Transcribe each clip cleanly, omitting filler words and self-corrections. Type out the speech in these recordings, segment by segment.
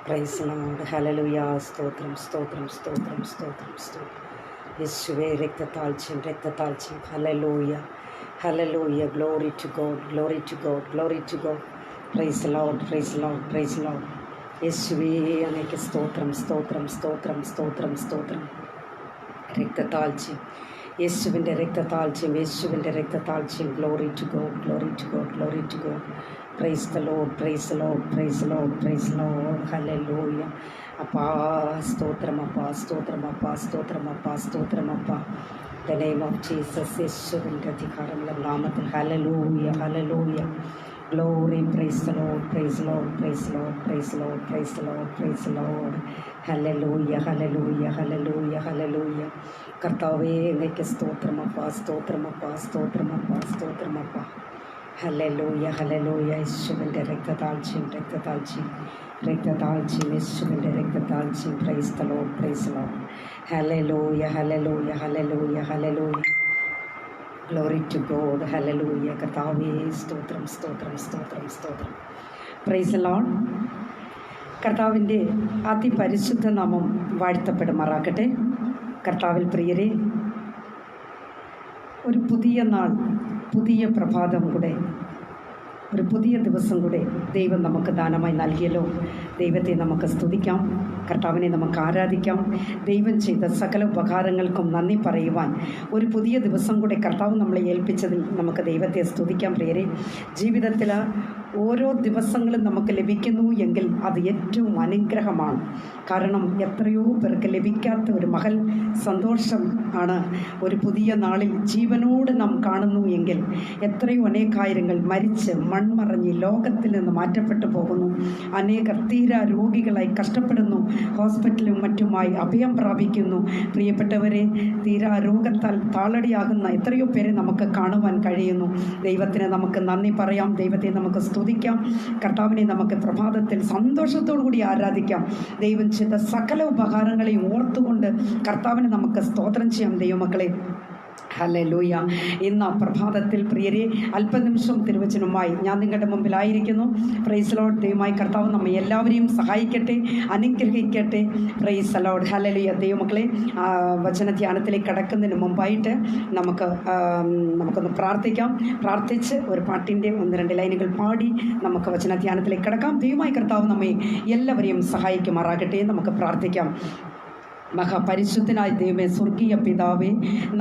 Praise Lord. Hallelujah. സ്തോത്രം സ്തോത്രം സ്തോത്രം സ്തോത്രം സ്തോത്രം. യേശുവേ, രക്തത്താഴ്ചയും ഹല്ലേലൂയ hallelujah. Glory to God, glory to God, glory to God. Praise Lord, praise Lord, praise Lord. യേശുവേ, അങ്ങേക്ക് സ്തോത്രം സ്തോത്രം സ്തോത്രം സ്തോത്രം സ്തോത്രം. രക്തത്താഴ്ചയും യേശുവിൻ്റെ രക്തത്താഴ്ചയും യേശുവിൻ്റെ രക്തത്താഴ്ചയും. Glory to God, glory to God, glory to God. Praise the Lord, praise the Lord, praise Lord, praise Lord. ഹല്ലേലൂയ. അപ്പാ സ്തോത്രം, അപ്പാ സ്തോത്രം, അപ്പാ സ്തോത്രം, അപ്പാ സ്തോത്രം, അപ്പാ. ദ നെയിം ഓഫ് ജീസസ്, യേശുവിൻ്റെ അധികാരമുള്ള നാമത്തിൽ. Hallelujah, hallelujah. Glory. Praise the Lord, praise Lord, praise Lord, praise Lord, praise Lord, praise Lord. Hallelujah, hallelujah, hallelujah, hallelujah. കർത്താവേ, അങ്ങേക്ക് സ്തോത്രമപ്പാ, സ്തോത്രമപ്പാ, സ്തോത്രമപ്പാ, സ്തോത്രമപ്പാ. Hallelujah, hallelujah. യേശുവിൻ്റെ രക്തത്താഴ്ചയും രക്തത്താഴ്ചയും രക്തത്താഴ്ചയും യേശുവിൻ്റെ രക്തത്താഴ്ചയും. Praise the Lord, praise Lord. Hallelujah, hallelujah, hallelujah, hallelujah. Glory to God. ഹല്ലേലൂയ. കർത്താവേ, സ്തോത്രം സ്തോത്രം സ്തോത്രം സ്തോത്രം. Praise the Lord. കർത്താവിൻ്റെ അതിപരിശുദ്ധ നാമം വാഴ്ത്തപ്പെടുമാറാകട്ടെ. കർത്താവിൽ പ്രിയരെ, ഒരു പുതിയ നാൾ, പുതിയ പ്രഭാതം കൂടെ, ഒരു പുതിയ ദിവസം കൂടെ ദൈവം നമുക്ക് ദാനമായി നൽകിയല്ലോ. ദൈവത്തെ നമുക്ക് സ്തുതിക്കാം, കർത്താവിനെ നമുക്ക് ആരാധിക്കാം. ദൈവം ചെയ്ത സകല ഉപകാരങ്ങൾക്കും നന്ദി പറയുവാൻ ഒരു പുതിയ ദിവസം കൂടെ കർത്താവ് നമ്മളെ ഏൽപ്പിച്ചതിൽ നമുക്ക് ദൈവത്തെ സ്തുതിക്കാം. പ്രിയരെ, ജീവിതത്തിൽ ഓരോ ദിവസങ്ങളും നമുക്ക് ലഭിക്കുന്നു എങ്കിൽ അത് ഏറ്റവും അനുഗ്രഹമാണ്. കാരണം എത്രയോ പേർക്ക് ലഭിക്കാത്ത ഒരു മഹൽ സന്തോഷം ആണ് ഒരു പുതിയ നാളിൽ ജീവനോട് നാം കാണുന്നു എങ്കിൽ. എത്രയോ അനേകായിരങ്ങൾ മരിച്ച് മൺമറഞ്ഞ് ലോകത്തിൽ നിന്ന് മാറ്റപ്പെട്ടു പോകുന്നു. അനേകർ തീരാ രോഗികളായി കഷ്ടപ്പെടുന്നു, ഹോസ്പിറ്റലും മറ്റുമായി അഭയം പ്രാപിക്കുന്നു. പ്രിയപ്പെട്ടവരെ, തീരാ രോഗത്താൽ താളടിയാകുന്ന എത്രയോ പേരെ നമുക്ക് കാണുവാൻ കഴിയുന്നു. ദൈവത്തിന് നമുക്ക് നന്ദി പറയാം, ദൈവത്തെ നമുക്ക് സ്തുതിക്കാം, കർത്താവിനെ നമുക്ക് പ്രഭാതത്തിൽ സന്തോഷത്തോടു കൂടി ആരാധിക്കാം. ദൈവം ചെയ്ത സകല ഉപകാരങ്ങളെയും ഓർത്തുകൊണ്ട് കർത്താവിനെ നമുക്ക് സ്തോത്രം ചെയ്യാം. ദൈവമക്കളെ, ഹല്ലേലൂയ. ഇന്ന് പ്രഭാതത്തിൽ പ്രിയരെ, അല്പനിമിഷം തിരുവചനവുമായി ഞാൻ നിങ്ങളുടെ മുമ്പിലായിരിക്കുന്നു. Praise Lord. ദൈവമായി കർത്താവ് നമ്മെ എല്ലാവരെയും സഹായിക്കട്ടെ, അനുഗ്രഹിക്കട്ടെ. Praise Lord. ഹല്ലേലൂയ. ദൈവമക്കളെ, വചന ധ്യാനത്തിലേക്ക് കടക്കുന്നതിന് മുമ്പായിട്ട് നമുക്കൊന്ന് പ്രാർത്ഥിക്കാം. പ്രാർത്ഥിച്ച് ഒരു പാട്ടിൻ്റെ 1-2 ലൈനുകൾ പാടി നമുക്ക് വചന ധ്യാനത്തിലേക്ക് കടക്കാം. ദൈവമായി കർത്താവ് നമ്മെ എല്ലാവരെയും സഹായിക്കുമാറാകട്ടെ. നമുക്ക് പ്രാർത്ഥിക്കാം. മഹാപരിശുദ്ധനായ ദൈവമേ, സ്വർഗീയ പിതാവേ,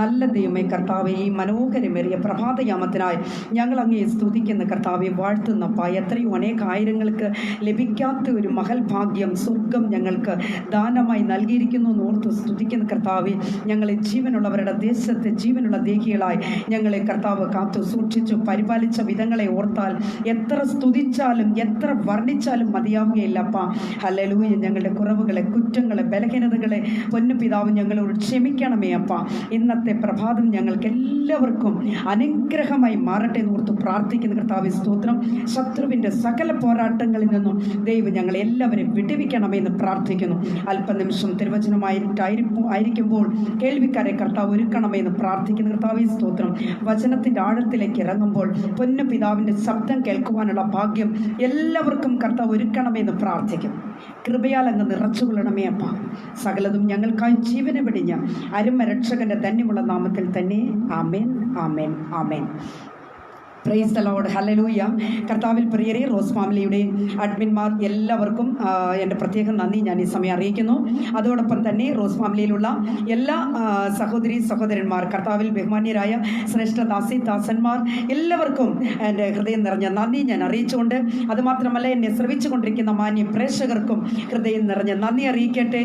നല്ല ദൈവമേ കർത്താവേ, ഈ മനോഹരമേറിയ പ്രഭാതയാമത്തിനായി ഞങ്ങൾ അങ്ങേ സ്തുതിക്കുന്ന കർത്താവെ, വാഴ്ത്തുന്നപ്പ. എത്രയോ അനേകായിരങ്ങൾക്ക് ലഭിക്കാത്ത ഒരു മഹൽ ഭാഗ്യം സ്വർഗം ഞങ്ങൾക്ക് ദാനമായി നൽകിയിരിക്കുന്നു എന്നോർത്ത് സ്തുതിക്കുന്ന കർത്താവെ, ഞങ്ങളെ ജീവനുള്ളവരുടെ ദേശത്ത് ജീവനുള്ള ദേഹികളായി ഞങ്ങളെ കർത്താവ് കാത്തു സൂക്ഷിച്ചു പരിപാലിച്ച വിധങ്ങളെ ഓർത്താൽ എത്ര സ്തുതിച്ചാലും എത്ര വർണ്ണിച്ചാലും മതിയാവുകയില്ലപ്പ. ഹല്ലേലൂയ. ഞങ്ങളുടെ കുറവുകളെ, കുറ്റങ്ങളെ, ബലഹീനതകളെ പൊന്നു പിതാവ് ഞങ്ങളോട് ക്ഷമിക്കണമേ അപ്പ. ഇന്നത്തെ പ്രഭാതം ഞങ്ങൾക്ക് എല്ലാവർക്കും അനുഗ്രഹമായി മാറട്ടെ എന്നോർത്ത് പ്രാർത്ഥിക്കുന്ന കർത്താവേ, സ്തോത്രം. ശത്രുവിൻ്റെ സകല പോരാട്ടങ്ങളിൽ നിന്നും ദൈവം ഞങ്ങളെ എല്ലാവരെയും വിടുവിക്കണമെന്ന് പ്രാർത്ഥിക്കുന്നു. അല്പനിമിഷം തിരുവചനമായിരിക്കുമ്പോൾ കേൾവിക്കാരെ കർത്താവ് ഒരുക്കണമെന്ന് പ്രാർത്ഥിക്കുന്ന കർത്താവേ, സ്തോത്രം. വചനത്തിൻ്റെ ആഴത്തിലേക്ക് ഇറങ്ങുമ്പോൾ പൊന്നു പിതാവിൻ്റെ ശബ്ദം കേൾക്കുവാനുള്ള ഭാഗ്യം എല്ലാവർക്കും കർത്താവ് ഒരുക്കണമെന്ന് പ്രാർത്ഥിക്കും. കൃപയാൽ അങ്ങ് നിറച്ചുകൊള്ളണമേ അപ്പ. സകലതും ഞങ്ങൾക്കായി ജീവനെ വെടിഞ്ഞ അരുമരക്ഷകന്റെ ധന്യമുള്ള നാമത്തിൽ തന്നെ. ആമേൻ, ആമേൻ, ആമേൻ. Praise the Lord. ഹല്ലേലൂയ. കർത്താവിൽ പ്രിയരെ, റോസ് ഫാമിലിയുടെ അഡ്മിന്മാർ എല്ലാവർക്കും എൻ്റെ പ്രത്യേക നന്ദി ഞാൻ ഈ സമയം അറിയിക്കുന്നു. അതോടൊപ്പം തന്നെ റോസ് ഫാമിലിയിലുള്ള എല്ലാ സഹോദരി സഹോദരന്മാർ, കർത്താവിൽ ബഹുമാന്യരായ ശ്രേഷ്ഠ ദാസന്മാർ എല്ലാവർക്കും എൻ്റെ ഹൃദയം നിറഞ്ഞ നന്ദി ഞാൻ അറിയിച്ചുകൊണ്ട്, അതുമാത്രമല്ല എന്നെ ശ്രവിച്ചു കൊണ്ടിരിക്കുന്ന മാന്യ പ്രേക്ഷകർക്കും ഹൃദയം നിറഞ്ഞ നന്ദി അറിയിക്കട്ടെ.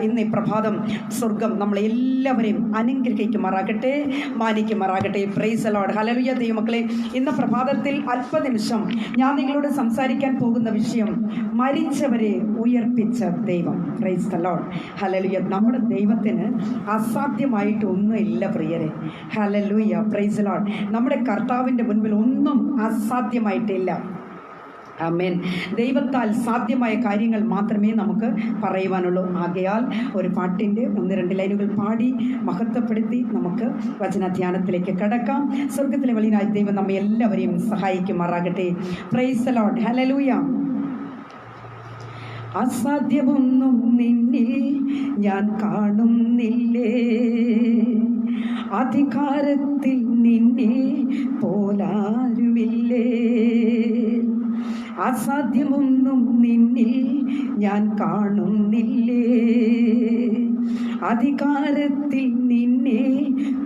ഇന്ന് ഈ പ്രഭാതം സ്വർഗം നമ്മളെല്ലാവരെയും അനുഗ്രഹിക്കുമാറാകട്ടെ, മാനിക്കുമാറാകട്ടെ. Praise the Lord. ഹല്ലേലൂയ. ദൈവമക്കളെ, ഇന്ന് പ്രഭാതത്തിൽ അല്പനിമിഷം ഞാൻ നിങ്ങളോട് സംസാരിക്കാൻ പോകുന്ന വിഷയം മരിച്ചവരെ ഉയർപ്പിച്ച ദൈവം. Price the Lord. ഹല്ലേലൂയ. നമ്മുടെ ദൈവത്തിന് അസാധ്യമായിട്ട് ഒന്നുമില്ല പ്രിയരെ. ഹല്ലേലൂയ. Price the Lord. നമ്മുടെ കർത്താവിൻ്റെ മുൻപിൽ ഒന്നും അസാധ്യമായിട്ടില്ല. ആമേൻ. ദൈവത്താൽ സാധ്യമായ കാര്യങ്ങൾ മാത്രമേ നമുക്ക് പറയുവാനുള്ളൂ. ആകയാൽ ഒരു പാട്ടിൻ്റെ 1-2 ലൈനുകൾ പാടി മഹത്വപ്പെടുത്തി നമുക്ക് വചനധ്യാനത്തിലേക്ക് കടക്കാം. സ്വർഗത്തിലെ വലിയനായ ദൈവം നമ്മെ എല്ലാവരെയും സഹായിക്കുമാറാകട്ടെ. Praise the Lord. ഹല്ലേലൂയ. അസാധ്യമൊന്നും നിന്നിൽ ഞാൻ കാണുന്നില്ലേ, അധികാരത്തിൽ നിന്നെ പോലാരുമില്ലേ. അസാധ്യമൊന്നും നിന്നിൽ ഞാൻ കാണുന്നില്ലേ, അധികാരത്തിൽ നിന്നെ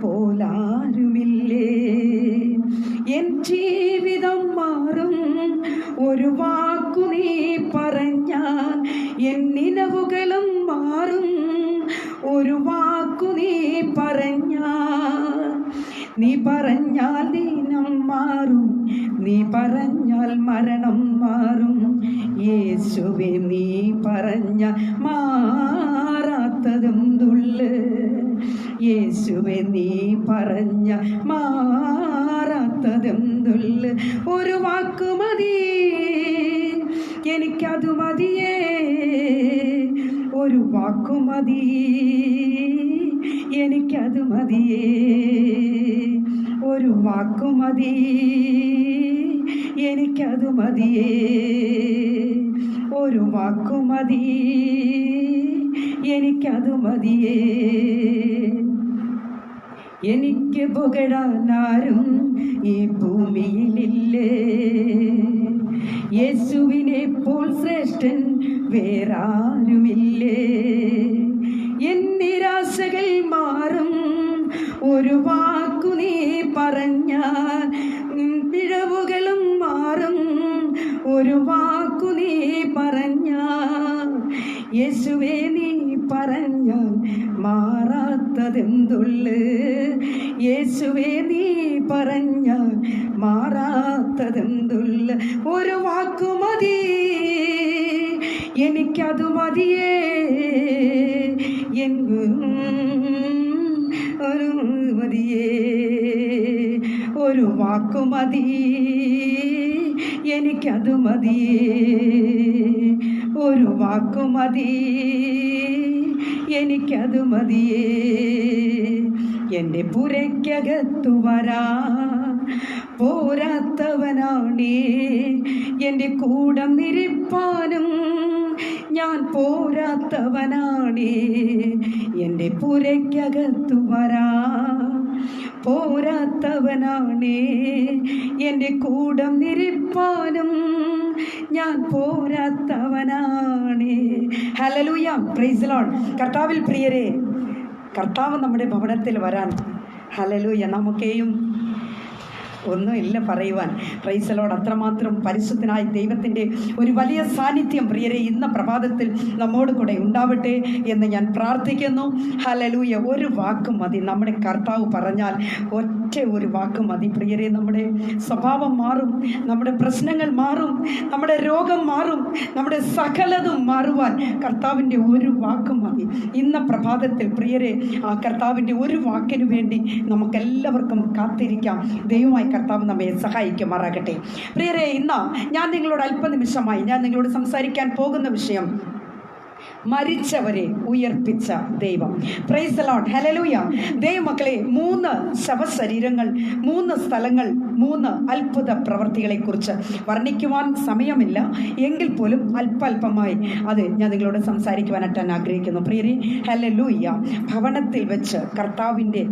പോലാരുമില്ലേ. എൻ ജീവിതം മാറും ഒരു വാക്കു നീ പറഞ്ഞാൽ, എൻ നിലവുകളും മാറും ഒരു വാക്കു നീ പറഞ്ഞാൽ. നീ പറഞ്ഞാൽ ദീനം മാറും, നീ പറഞ്ഞാൽ മരണം മാറും. യേശുവേ നീ പറഞ്ഞ മാറാത്തതെന്തുള്ളു, യേശുവേ നീ പറഞ്ഞ മാറാത്തതെന്തുള്ളു. ഒരു വാക്കു മതി എനിക്കതു മതിയേ, ഒരു വാക്കു മതി എനിക്കതു മതിയേ, ഒരു വാക്കു മതി എനിക്കതു മതിയേ, ഒരു വാക്കു മതി എനിക്കതു മതിയേ. എനിക്ക് പുകഴാനാരും ഈ ഭൂമിയിലില്ലേ, യേശുവിനെ പോൽ ശ്രേഷ്ഠൻ വേറാരുമില്ലേ. എൻ നിരാശകൾ മാറും ഒരു വാക്കു നീ പറഞ്ഞാൽ, പിഴവുകളും മാറും ഒരു വാക്കു നീ പറഞ്ഞാൽ. യേശുവേ നീ പറഞ്ഞാൽ മാറാത്തതെന്തുള്ളു, യേശുവേ നീ പറഞ്ഞാൽ മാറാത്തതെന്തുള്ളു. ഒരു വാക്കു മതി എനിക്കതു മതിയേ, ഒരു മതിയേ, ഒരു വാക്കു മതി എനിക്കതു മതിയേ, ഒരു വാക്കു മതി എനിക്കതു മതിയേ. എൻ്റെ പുരയ്ക്കകത്തു വരാ പോരാത്തവനാണേ, എൻ്റെ കൂടം നിരിപ്പാനും ഞാൻ പോരാത്തവനാണേ. എൻ്റെ പുരയ്ക്കകത്തു വരാ പോരാത്തവനാണേ, എൻ്റെ കൂടം നിരിപ്പാനും ഞാൻ പോരാത്തവനാണേ. ഹല്ലേലൂയ, പ്രൈസ് ദി ലോർഡ്. കർത്താവിൽ പ്രിയരെ, കർത്താവ് നമ്മുടെ ഭവനത്തിൽ വരാൻ ഹല്ലേലൂയ നമുക്കെയും ഒന്നുമില്ല പറയുവാൻ. Price the Lord. അത്രമാത്രം പരിശുദ്ധനായ ദൈവത്തിൻ്റെ ഒരു വലിയ സാന്നിധ്യം പ്രിയരെ ഇന്ന് പ്രഭാതത്തിൽ നമ്മോട് കൂടെ ഉണ്ടാവട്ടെ എന്ന് ഞാൻ പ്രാർത്ഥിക്കുന്നു. ഹല്ലേലൂയ. ഒരു വാക്ക് മതി, നമ്മുടെ കർത്താവ് പറഞ്ഞാൽ ഒറ്റ ഒരു വാക്ക് മതി പ്രിയരെ. നമ്മുടെ സ്വഭാവം മാറും, നമ്മുടെ പ്രശ്നങ്ങൾ മാറും, നമ്മുടെ രോഗം മാറും, നമ്മുടെ സകലതും മാറുവാൻ കർത്താവിൻ്റെ ഒരു വാക്ക് മതി. ഇന്ന് പ്രഭാതത്തിൽ പ്രിയരെ ആ കർത്താവിൻ്റെ ഒരു വാക്കിനു വേണ്ടി നമുക്കെല്ലാവർക്കും കാത്തിരിക്കാം. ദൈവമായി കർത്താവ് നമ്മെ സഹായിക്കുമാറാകട്ടെ. പ്രിയരെ, ഇന്ന് ഞാൻ നിങ്ങളോട് അല്പനിമിഷമായി ഞാൻ നിങ്ങളോട് സംസാരിക്കാൻ പോകുന്ന വിഷയം മരിച്ചവരെ ഉയർപ്പിച്ച ദൈവം. Price the Lord. ഹല്ലേലൂയ. ദൈവമക്കളെ, 3 ശവശരീരങ്ങൾ, 3 സ്ഥലങ്ങൾ, 3 അത്ഭുത പ്രവൃത്തികളെക്കുറിച്ച് വർണ്ണിക്കുവാൻ സമയമില്ല, എങ്കിൽ പോലും അല്പമായി അത് ഞാൻ നിങ്ങളോട് സംസാരിക്കുവാനായിട്ട് ഞാൻ ആഗ്രഹിക്കുന്നു. പ്രിയരെ, ഹല്ലേലൂയ. ഭവനത്തിൽ വെച്ച് കർത്താവിൻ്റെ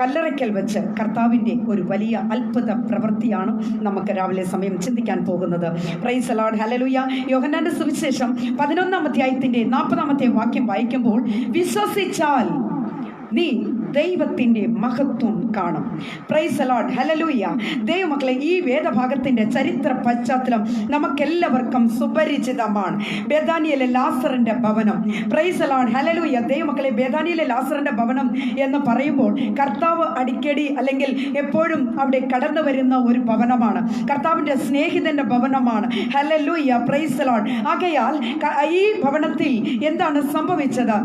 കല്ലറയ്ക്കൽ വെച്ച് കർത്താവിൻ്റെ ഒരു വലിയ അത്ഭുത പ്രവൃത്തിയാണ് നമുക്ക് രാവിലെ സമയം ചിന്തിക്കാൻ പോകുന്നത്. Price the Lord. ഹല്ലേലൂയ. യോഹന്നാന്റെ സുവിശേഷം 11-ാം അധ്യായത്തിന്റെ 40-ാമത്തെ വാക്യം വായിക്കുമ്പോൾ, വിശ്വസിച്ചാൽ നീ ദൈവത്തിൻ്റെ മഹത്വം കാണും. Price the Lord. ഹല്ലേലൂയ. ദൈവമക്കളെ, ഈ വേദഭാഗത്തിൻ്റെ ചരിത്ര പശ്ചാത്തലം നമുക്കെല്ലാവർക്കും സുപരിചിതമാണ്. ബേഥാനിയയിലെ ലാസറിൻ്റെ ഭവനം. Price the Lord. ഹല്ലേലൂയ. ദൈവമക്കളെ, ബേഥാനിയയിലെ ലാസറിൻ്റെ ഭവനം എന്ന് പറയുമ്പോൾ കർത്താവ് അടിക്കടി അല്ലെങ്കിൽ എപ്പോഴും അവിടെ കടന്നു വരുന്ന ഒരു ഭവനമാണ്. കർത്താവിൻ്റെ സ്നേഹിതൻ്റെ ഭവനമാണ്. ഹല്ലേലൂയ. Praise the Lord. ആകയാൽ ഈ ഭവനത്തിൽ എന്താണ് സംഭവിച്ചത്?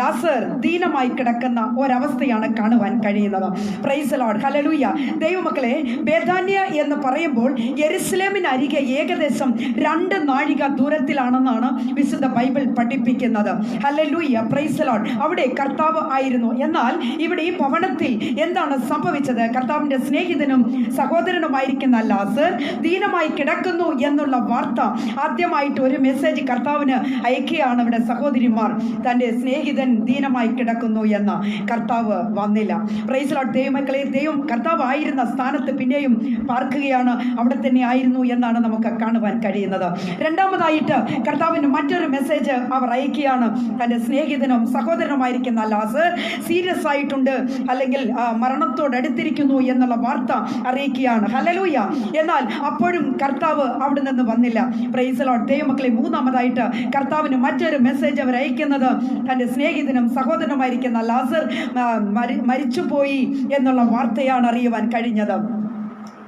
ലാസർ ദീനമായി കിടക്കുന്ന നടക്കുന്ന ഒരവസ്ഥയാണ് കാണുവാൻ കഴിയുന്നത്. Price the Lord, hallelujah. ദൈവമക്കളെ, ബേഥാന്യ എന്ന് പറയുമ്പോൾ യെരുശലേമിന് അരികെ ഏകദേശം 2 നാഴിക ദൂരത്തിലാണെന്നാണ് വിശുദ്ധ ബൈബിൾ പഠിപ്പിക്കുന്നത്. Hallelujah, praise the Lord. അവിടെ കർത്താവ് ആയിരുന്നു. എന്നാൽ ഇവിടെ ഈ ഭവനത്തിൽ എന്താണ് സംഭവിച്ചത്? കർത്താവിന്റെ സ്നേഹിതനും സഹോദരനുമായിരിക്കുന്ന ലാസർ ദീനമായി കിടക്കുന്നു എന്നുള്ള വാർത്ത ആദ്യമായിട്ട് ഒരു മെസ്സേജ് കർത്താവിന് അയക്കുകയാണ്. ഇവിടെ സഹോദരിമാർ, തൻ്റെ സ്നേഹിതൻ ദീനമായി കിടക്കുന്നു എന്ന്. കർത്താവ് വന്നില്ല. Price the Lord. ദൈവമക്കളെ, ദൈവം കർത്താവ് ആയിരുന്ന സ്ഥാനത്ത് പിന്നെയും പാർക്കുകയാണ്, അവിടെ തന്നെ ആയിരുന്നു എന്നാണ് നമുക്ക് കാണുവാൻ കഴിയുന്നത്. രണ്ടാമതായിട്ട് കർത്താവിന് മറ്റൊരു മെസ്സേജ് അവർ അയക്കുകയാണ്. തൻ്റെ സ്നേഹിതനും സഹോദരനുമായിരിക്കുന്ന ലാസർ സീരിയസ് ആയിട്ടുണ്ട്, അല്ലെങ്കിൽ മരണത്തോടടുത്തിരിക്കുന്നു എന്നുള്ള വാർത്ത അറിയിക്കുകയാണ്. ഹല്ലേലൂയ. എന്നാൽ അപ്പോഴും കർത്താവ് അവിടെ നിന്ന് വന്നില്ല. Price the Lord. ദൈവമക്കളെ, മൂന്നാമതായിട്ട് കർത്താവിന് മറ്റൊരു മെസ്സേജ് അവർ അയക്കുന്നത് തൻ്റെ സ്നേഹിതനും സഹോദരനുമായിരിക്കുന്ന ലാസർ മരിച്ചുപോയി എന്നുള്ള വാർത്തയാണ് അറിയുവാൻ കഴിഞ്ഞത്.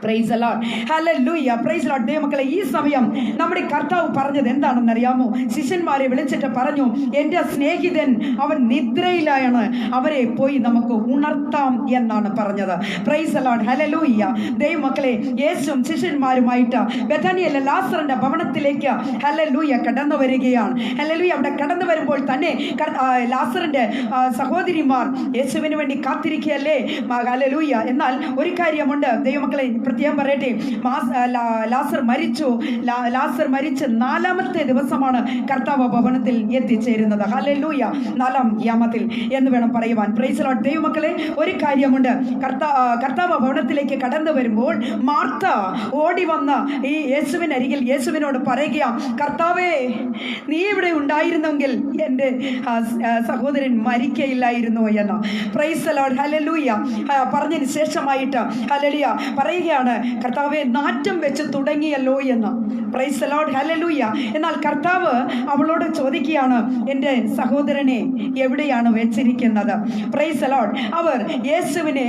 Price the Lord, hallelujah, praise the Lord. ദൈവമക്കളെ, ഈ സമയം നമ്മുടെ കർത്താവ് പറഞ്ഞത് എന്താണെന്ന് അറിയാമോ? ശിഷ്യന്മാരെ വിളിച്ചിട്ട് പറഞ്ഞു, എൻ്റെ സ്നേഹിതൻ അവൻ നിദ്രയിലാണ്, അവരെ പോയി നമുക്ക് ഉണർത്താം എന്നാണ് പറഞ്ഞത്. Price the Lord, hallelujah. ദൈവമക്കളെ, യേശുവും ശിഷ്യന്മാരുമായിട്ട് ബെഥാനിയയിലെ ലാസറിന്റെ ഭവനത്തിലേക്ക് ഹല്ലേലൂയ കടന്നു വരികയാണ്. ഹല്ലേലൂയ. അവിടെ കടന്നു വരുമ്പോൾ തന്നെ ലാസറിന്റെ സഹോദരിമാർ യേശുവിന് വേണ്ടി കാത്തിരിക്കുകയല്ലേ? ഹല്ലേലൂയ. എന്നാൽ ഒരു കാര്യമുണ്ട് ദൈവമക്കളെ, പ്രത്യേകം പറയട്ടെ, ലാസർ മരിച്ച് 4ാമത്തെ ദിവസമാണ് കർത്താവ് ഭവനത്തിൽ എത്തിച്ചേരുന്നത്. ഹല്ലേലൂയ. 4ാം യാമത്തിൽ എന്ന് വേണം പറയുവാൻ. Price the Lord. ദൈവമക്കളെ, ഒരു കാര്യമുണ്ട്, കർത്താവ് ഭവനത്തിലേക്ക് കടന്നു വരുമ്പോൾ മാർത്ത ഓടി വന്ന് ഈ യേശുവിനരികിൽ യേശുവിനോട് പറയുക, കർത്താവേ, നീ ഇവിടെ ഉണ്ടായിരുന്നെങ്കിൽ എൻ്റെ സഹോദരൻ മരിക്കയില്ലായിരുന്നു എന്ന്. Praise the Lord, hallelujah. പറഞ്ഞതിന് ശേഷമായിട്ട് ഹല്ലേലൂയ പറയുകയാണ്, കർത്താവെ, നാറ്റം വെച്ച് തുടങ്ങിയല്ലോ എന്ന്. Praise the Lord, hallelujah. എന്നാൽ കർത്താവ് അവളോട് ചോദിക്കുകയാണ്, എൻ്റെ സഹോദരനെ എവിടെയാണ് വെച്ചിരിക്കുന്നത്? Price the Lord. അവർ യേശുവിനെ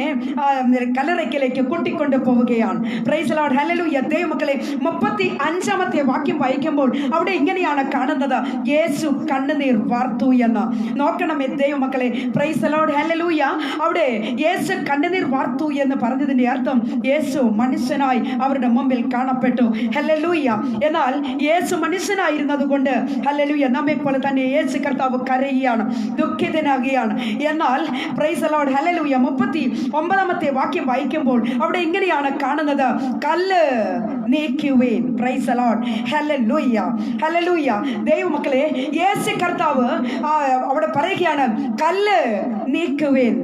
കല്ലറയ്ക്കലേക്ക് കൂട്ടിക്കൊണ്ട് പോവുകയാണ്. Price the Lord, hallelujah. ദൈവമക്കളെ, 35ാമത്തെ വാക്യം വായിക്കുമ്പോൾ അവിടെ ഇങ്ങനെയാണ് കാണുന്നത്, യേശു കണ്ണുനീർ വാർത്തു എന്ന്. നോക്കണമേ ദൈവമക്കളെ, പ്രൈസ് ദി ലോർഡ്, ഹല്ലേലൂയ. അവിടെ യേശു കണ്ണുനീർ വാർത്തു എന്ന് പറഞ്ഞതിന്റെ അർത്ഥം യേശു മനുഷ്യനായി അവരുടെ മുമ്പിൽ കാണപ്പെട്ടു. ഹല്ലേലൂയ. എന്നാൽ യേശു മനുഷ്യനായിരുന്നത് കൊണ്ട് ഹല്ലേലൂയ നമ്മെ പോലെ തന്നെ യേശു കർത്താവ് കരയുകയാണ്, ദുഃഖിതനാകുകയാണ്. എന്നാൽ പ്രൈസ് ദി ലോർഡ്, ഹല്ലേലൂയ, 39ാമത്തെ വാക്യം വായിക്കുമ്പോൾ അവിടെ ഇങ്ങനെയാണ് കാണുന്നത്, കല്ല് നീക്കുവേൻ. പ്രൈസ് ദി ലോർഡ്, ഹല്ലേലൂയ, ഹല്ലേലൂയ. ദൈവമക്കളെ, യേശു കർത്താവ് അവിടെ പറയുകയാണ്, കല്ല് നീക്കുവേൻ.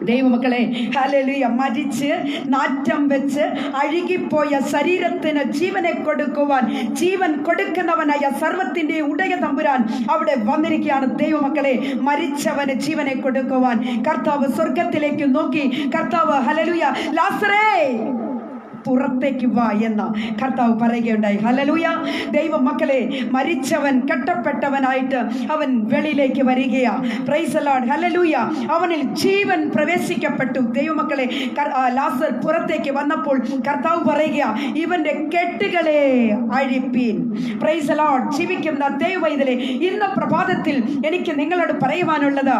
ദൈവമക്കളെ, ഹല്ലേലൂയ. മരിച്ച് നാറ്റം വെച്ച് അഴുകിപ്പോയ ശരീരത്തിന് ജീവനെ കൊടുക്കുവാൻ ജീവൻ കൊടുക്കുന്നവനായ സർവത്തിന്റെ ഉടയ തമ്പുരാൻ അവിടെ വന്നിരിക്കുകയാണ്. ദൈവമക്കളെ, മരിച്ചവന് ജീവനെ കൊടുക്കുവാൻ കർത്താവ് സ്വർഗത്തിലേക്ക് നോക്കി കർത്താവ് ഹല്ലേലൂയ, ലാസറേ പുറത്തേക്ക് വാ എന്ന് കർത്താവ് പറയുകയുണ്ടായി. ഹല്ലേലൂയ. ദൈവമക്കളെ, മരിച്ചവൻ കെട്ടപ്പെട്ടവനായിട്ട് അവൻ വെളിയിലേക്ക് വരികയാ. പ്രൈസ് ദി ലോർഡ്, ഹല്ലേലൂയ. അവനിൽ ജീവൻ പ്രവേശിക്കപ്പെട്ടു. ദൈവമക്കളെ, ലാസർ പുറത്തേക്ക് വന്നപ്പോൾ കർത്താവ് പറയുക, ഇവന്റെ കെട്ടുകളെ അഴിപ്പീൻ. Praise the Lord. ജീവിക്കുന്ന ദൈവവൈതലേ, ഇന്ന് പ്രഭാതത്തിൽ എനിക്ക് നിങ്ങളോട് പറയുവാനുള്ളത്,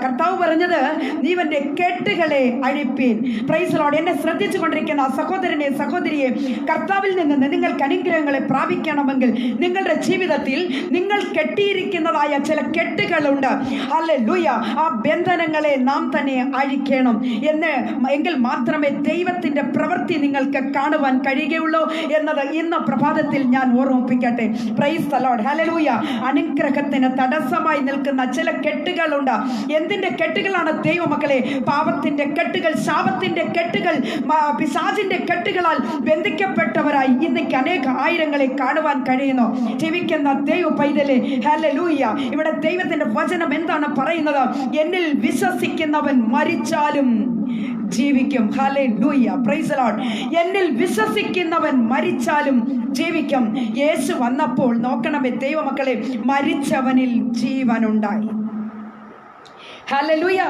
കർത്താവ് പറഞ്ഞത്, നീവന്റെ കെട്ടുകളെ അഴിപ്പീൻ. Praise the Lord. എന്നെ ശ്രദ്ധിച്ചു കൊണ്ടിരിക്കുന്ന സഹോദരനെ, സഹോദരിയെ, കർത്താവിൽ നിന്ന് നിങ്ങൾക്ക് അനുഗ്രഹങ്ങളെ പ്രാപിക്കണമെങ്കിൽ നിങ്ങളുടെ ജീവിതത്തിൽ നിങ്ങൾ കെട്ടിയിരിക്കുന്നതായ ചില കെട്ടുകളുണ്ട്. ഹല്ലേലൂയ. ആ ബന്ധനങ്ങളെ നാം തന്നെ അഴിക്കണം എങ്കിൽ മാത്രമേ ദൈവത്തിന്റെ പ്രവൃത്തി നിങ്ങൾക്ക് കാണുവാൻ കഴിയുകയുള്ളൂ എന്നത് ഇന്ന് പ്രഭാതത്തിൽ ഞാൻ ഓർമ്മിപ്പിക്കട്ടെ. പ്രൈസ് ദി ലോർഡ്, ഹല്ലേലൂയ. അനുഗ്രഹത്തിന് തടസ്സമായി നിൽക്കുന്ന ചില കെട്ടുകളുണ്ട്. എന്തിന്റെ കെട്ടുകളാണ് ദൈവമക്കളെ? പാപത്തിന്റെ കെട്ടുകൾ, ശാപത്തിന്റെ കെട്ടുകൾ, പിശാചിന്റെ കെട്ടുകളാൽ ബന്ധിക്കപ്പെട്ടവരായി ഇന്നേക്ക് അനേക ആയിരങ്ങളെ കാണുവാൻ കഴിയുന്നു. ജീവിക്കുന്ന ദൈവ പൈതലേ, ഹല്ലേലൂയ. ഇവിടെ ദൈവത്തിന്റെ വചനം എന്താണ് പറയുന്നത്? എന്നിൽ വിശ്വസിക്കുന്നവൻ മരിച്ചാലും ജീവിക്കും. Hallelujah, praise the Lord. എന്നിൽ വിശ്വസിക്കുന്നവൻ മരിച്ചാലും ജീവിക്കും. യേശു വന്നപ്പോൾ നോക്കണമേ ദൈവമക്കളെ, മരിച്ചവനിൽ ജീവനുണ്ടായി. ഹല്ലേലൂയ.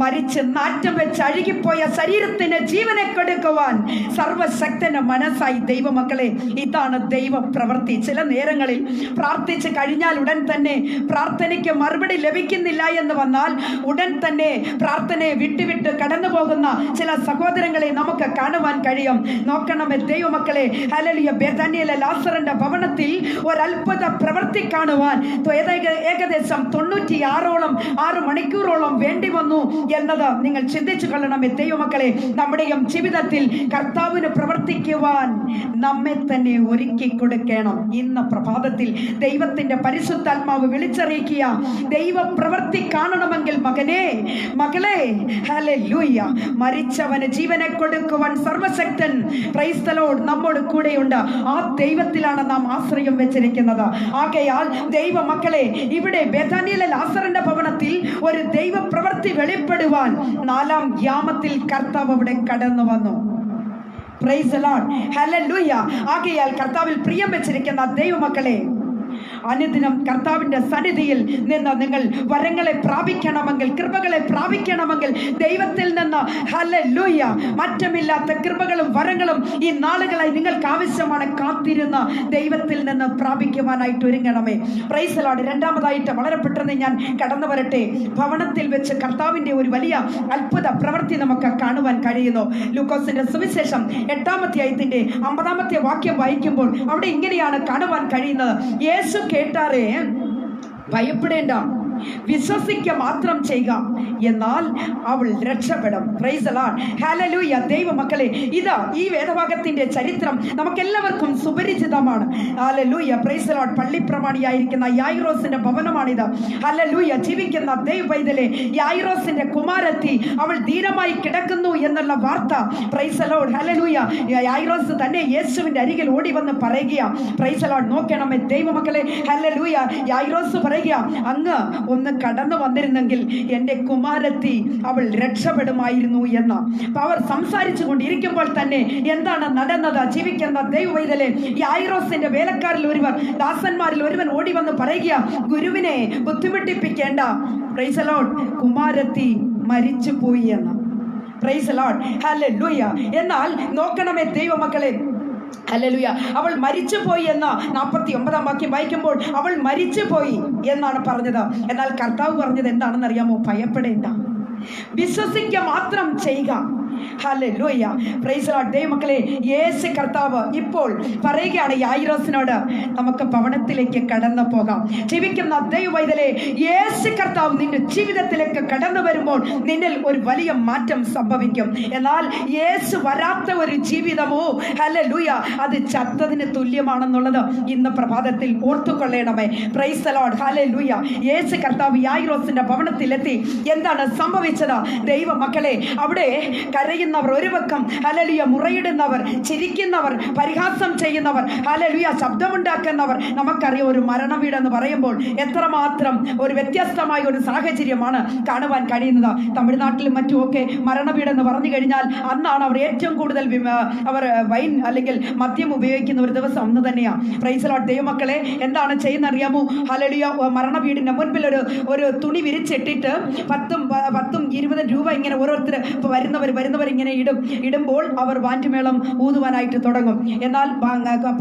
മരിച്ച് നാറ്റം വെച്ച് അഴുകിപ്പോയ ശരീരത്തിന് ജീവനെ കൊടുക്കുവാൻ സർവശക്തന്റെ മനസ്സായി ദൈവമക്കളെ. ഇതാണ് ദൈവ പ്രവൃത്തി. ചില നേരങ്ങളിൽ പ്രാർത്ഥിച്ച് കഴിഞ്ഞാൽ ഉടൻ തന്നെ പ്രാർത്ഥനയ്ക്ക് മറുപടി ലഭിക്കുന്നില്ല എന്ന് വന്നാൽ ഉടൻ തന്നെ പ്രാർത്ഥനയെ വിട്ടുവിട്ട് കടന്നു പോകുന്ന ചില സഹോദരങ്ങളെ നമുക്ക് കാണുവാൻ കഴിയും. നോക്കണമേ ദൈവമക്കളെ, ഹല്ലേലൂയ. ബേഥാനിയയിലെ ലാസറിന്റെ ഭവനത്തിൽ ഒരത്ഭുത പ്രവൃത്തി കാണുവാൻ ഏകദേശം 96 മണിക്കൂറോളം വേണ്ടി വന്നു എന്നത് നിങ്ങൾ ചിന്തിച്ചു കൊള്ളണമേ ദൈവമക്കളെ. നമ്മുടെയും ജീവിതത്തിൽ കർത്താവിന് പ്രവർത്തിക്കുവാൻ നമ്മെ തന്നെ ഒരുക്കി കൊടുക്കണം. ഇന്ന് പ്രഭാതത്തിൽ ദൈവത്തിന്റെ പരിശുദ്ധാത്മാവ് വിളിച്ചറിയിക്കുക, ദൈവ പ്രവൃത്തി കാണണമെങ്കിൽ മകനെ, മകളെ, ഹല്ലേലൂയ, മരിച്ചവന് ജീവനെ കൊടുക്കുവാൻ സർവശക്തൻ പ്രൈസ് ദി ലോർഡ് നമ്മോട് കൂടെയുണ്ട്. ആ ദൈവത്തിലാണ് നാം ആശ്രയം വെച്ചിരിക്കുന്നത്. ആകയാൽ ദൈവ മക്കളെ, ഇവിടെ ബേഥാനിയയിലെ ലാസറിന്റെ ഭവനത്തിൽ ഒരു ദൈവ പ്രവൃത്തി വെളിപ്പെടുവാൻ 4-ാം യാമത്തിൽ കർത്താവ് അവിടെ കടന്നു വന്നു. പ്രൈസ് ദി ലോർഡ്, ഹല്ലേലൂയ. ആകയാൽ കർത്താവിൽ പ്രിയം വെച്ചിരിക്കുന്ന ദൈവമക്കളെ, അനുദിനം കർത്താവിന്റെ സന്നിധിയിൽ നിന്ന് നിങ്ങൾ വരങ്ങളെ പ്രാപിക്കണമെങ്കിൽ, കൃപകളെ പ്രാപിക്കണമെങ്കിൽ ദൈവത്തിൽ നിന്ന് ഹല്ലേലൂയ മാറ്റമില്ലാത്ത കൃപകളും വരങ്ങളും ഈ നാളുകളായി നിങ്ങൾക്ക് ആവശ്യമാണ്. കാത്തിരുന്ന ദൈവത്തിൽ നിന്ന് പ്രാപിക്കുവാനായിട്ട് ഒരുങ്ങണമേ. Praise the Lord. രണ്ടാമതായിട്ട് വളരെ പെട്ടെന്ന് ഞാൻ കടന്നു വരട്ടെ. ഭവനത്തിൽ വെച്ച് കർത്താവിന്റെ ഒരു വലിയ അത്ഭുത പ്രവൃത്തി നമുക്ക് കാണുവാൻ കഴിയുന്നു. ലൂക്കോസിന്റെ സുവിശേഷം 8-ാം അധ്യായത്തിന്റെ 50-ാമത്തെ വാക്യം വായിക്കുമ്പോൾ അവിടെ ഇങ്ങനെയാണ് കാണുവാൻ കഴിയുന്നത്. യേശു കേട്ടാറേ, ഭയപ്പെടേണ്ട, വിശ്വസിക്കുക മാത്രം ചെയ്യുക, എന്നാൽ അവൾ രക്ഷപ്പെടും. Praise the Lord, hallelujah. ദൈവമക്കളെ, ഇതാ ഈ വേദഭാഗത്തിന്റെ ചരിത്രം നമുക്കെല്ലാവർക്കും സുപരിചിതമാണ്. ഹല്ലേലൂയ, പ്രൈസ് ദി ലോർഡ്. പള്ളിപ്രമാണിയായിരിക്കുന്ന യായിറോസിന്റെ ഭവനമാണിത്. ഹല്ലേലൂയ. ജീവിക്കുന്ന ദൈവവൈതലെ, യായിറോസിന്റെ കുമാരത്തി അവൾ ധീരമായി കിടക്കുന്നു എന്നുള്ള വാർത്ത, പ്രൈസ് ദി ലോർഡ്, ഹല്ലേലൂയ, യായിറോസ് തന്നെ യേശുവിന്റെ അരികിൽ ഓടി വന്ന് പറയുക. Price the Lord. നോക്കണമേ ദൈവമക്കളെ, ഹല്ലേലൂയ. യായിറോസ് പറയുക, അങ്ങ് ഒന്ന് കടന്നു വന്നിരുന്നെങ്കിൽ എൻ്റെ കുമാരത്തി അവൾ രക്ഷപ്പെടുമായിരുന്നു എന്ന്. അവർ സംസാരിച്ചു കൊണ്ടിരിക്കുമ്പോൾ തന്നെ എന്താണ് നടന്നത്? ജീവിക്കുന്ന ദൈവവൈതലെ, യായിറോസിന്റെ വേലക്കാരിൽ ഒരുവൻ, ദാസന്മാരിൽ ഒരുവൻ ഓടി വന്ന് പറയുക, ഗുരുവിനെ ബുദ്ധിമുട്ടിപ്പിക്കേണ്ട, പ്രൈസ് ദി ലോർഡ്, കുമാരത്തി മരിച്ചു പോയി എന്ന്. Praise the Lord, hallelujah. എന്നാൽ നോക്കണമേ ദൈവമക്കളെ, ഹല്ലേലൂയ, അവൾ മരിച്ചു പോയി എന്ന് 49-ാം വാക്യം വായിക്കുമ്പോൾ അവൾ മരിച്ചു പോയി എന്നാണ് പറഞ്ഞത്. എന്നാൽ കർത്താവ് പറഞ്ഞത് എന്താണെന്ന് അറിയാമോ? ഭയപ്പെടേണ്ട, വിശ്വസിക്കുക മാത്രം ചെയ്യുക. Hallelujah, praise the Lord. ദൈവമക്കളെ, യേശു കർത്താവ് ഇപ്പോൾ പറയുകയാണ് യായിറോസിനോട്, നമുക്ക് ഭവനത്തിലേക്ക് കടന്നു പോകാം. ജീവിക്കുന്ന ദൈവവൈതലെ, യേശു കർത്താവ് നിന്റെ ജീവിതത്തിലേക്ക് കടന്നു വരുമ്പോൾ നിന്നിൽ ഒരു വലിയ മാറ്റം സംഭവിക്കും. എന്നാൽ യേശു വരാത്ത ഒരു ജീവിതമോ, ഹല്ലേലൂയ, അത് ചത്തതിന് തുല്യമാണെന്നുള്ളത് ഇന്ന് പ്രഭാതത്തിൽ ഓർത്തുകൊള്ളണമേ. പ്രൈസ് ദി ലോർഡ്, ഹല്ലേലൂയ. യേശു കർത്താവ് യായിറോസിന്റെ ഭവനത്തിലെത്തി. എന്താണ് സംഭവിച്ചത്? ദൈവമക്കളെ, അവിടെ കരയുന്നവർ ഒരു പക്കം, ഹല്ലേലൂയ, മുറയിടുന്നവർ, ചിരിക്കുന്നവർ, പരിഹാസം ചെയ്യുന്നവർ, ഹല്ലേലൂയ, ശബ്ദമുണ്ടാക്കുന്നവർ. നമുക്കറിയാം, ഒരു മരണ വീടെന്ന് പറയുമ്പോൾ എത്രമാത്രം ഒരു വ്യത്യസ്തമായ ഒരു സാഹചര്യമാണ് കാണുവാൻ കഴിയുന്നത്. തമിഴ്നാട്ടിലും മറ്റുമൊക്കെ മരണ വീടെന്ന് പറഞ്ഞു കഴിഞ്ഞാൽ അന്നാണ് അവർ ഏറ്റവും കൂടുതൽ അവർ വൈൻ അല്ലെങ്കിൽ മദ്യം ഉപയോഗിക്കുന്ന ഒരു ദിവസം അന്ന് തന്നെയാണ്. Price the Lord. ദൈവമക്കളെ, എന്താണ് ചെയ്യുന്ന അറിയാമോ? ഹല്ലേലൂയ, മരണ വീടിന്റെ മുൻപിൽ ഒരു തുണി വിരിച്ചിട്ടിട്ട് 10 20 രൂപ ഇങ്ങനെ ഓരോരുത്തർ വരുന്നവർ ഇങ്ങനെ ഇടുമ്പോൾ അവർ ബാൻഡുമേളം ഊതുവാനായിട്ട് തുടങ്ങും. എന്നാൽ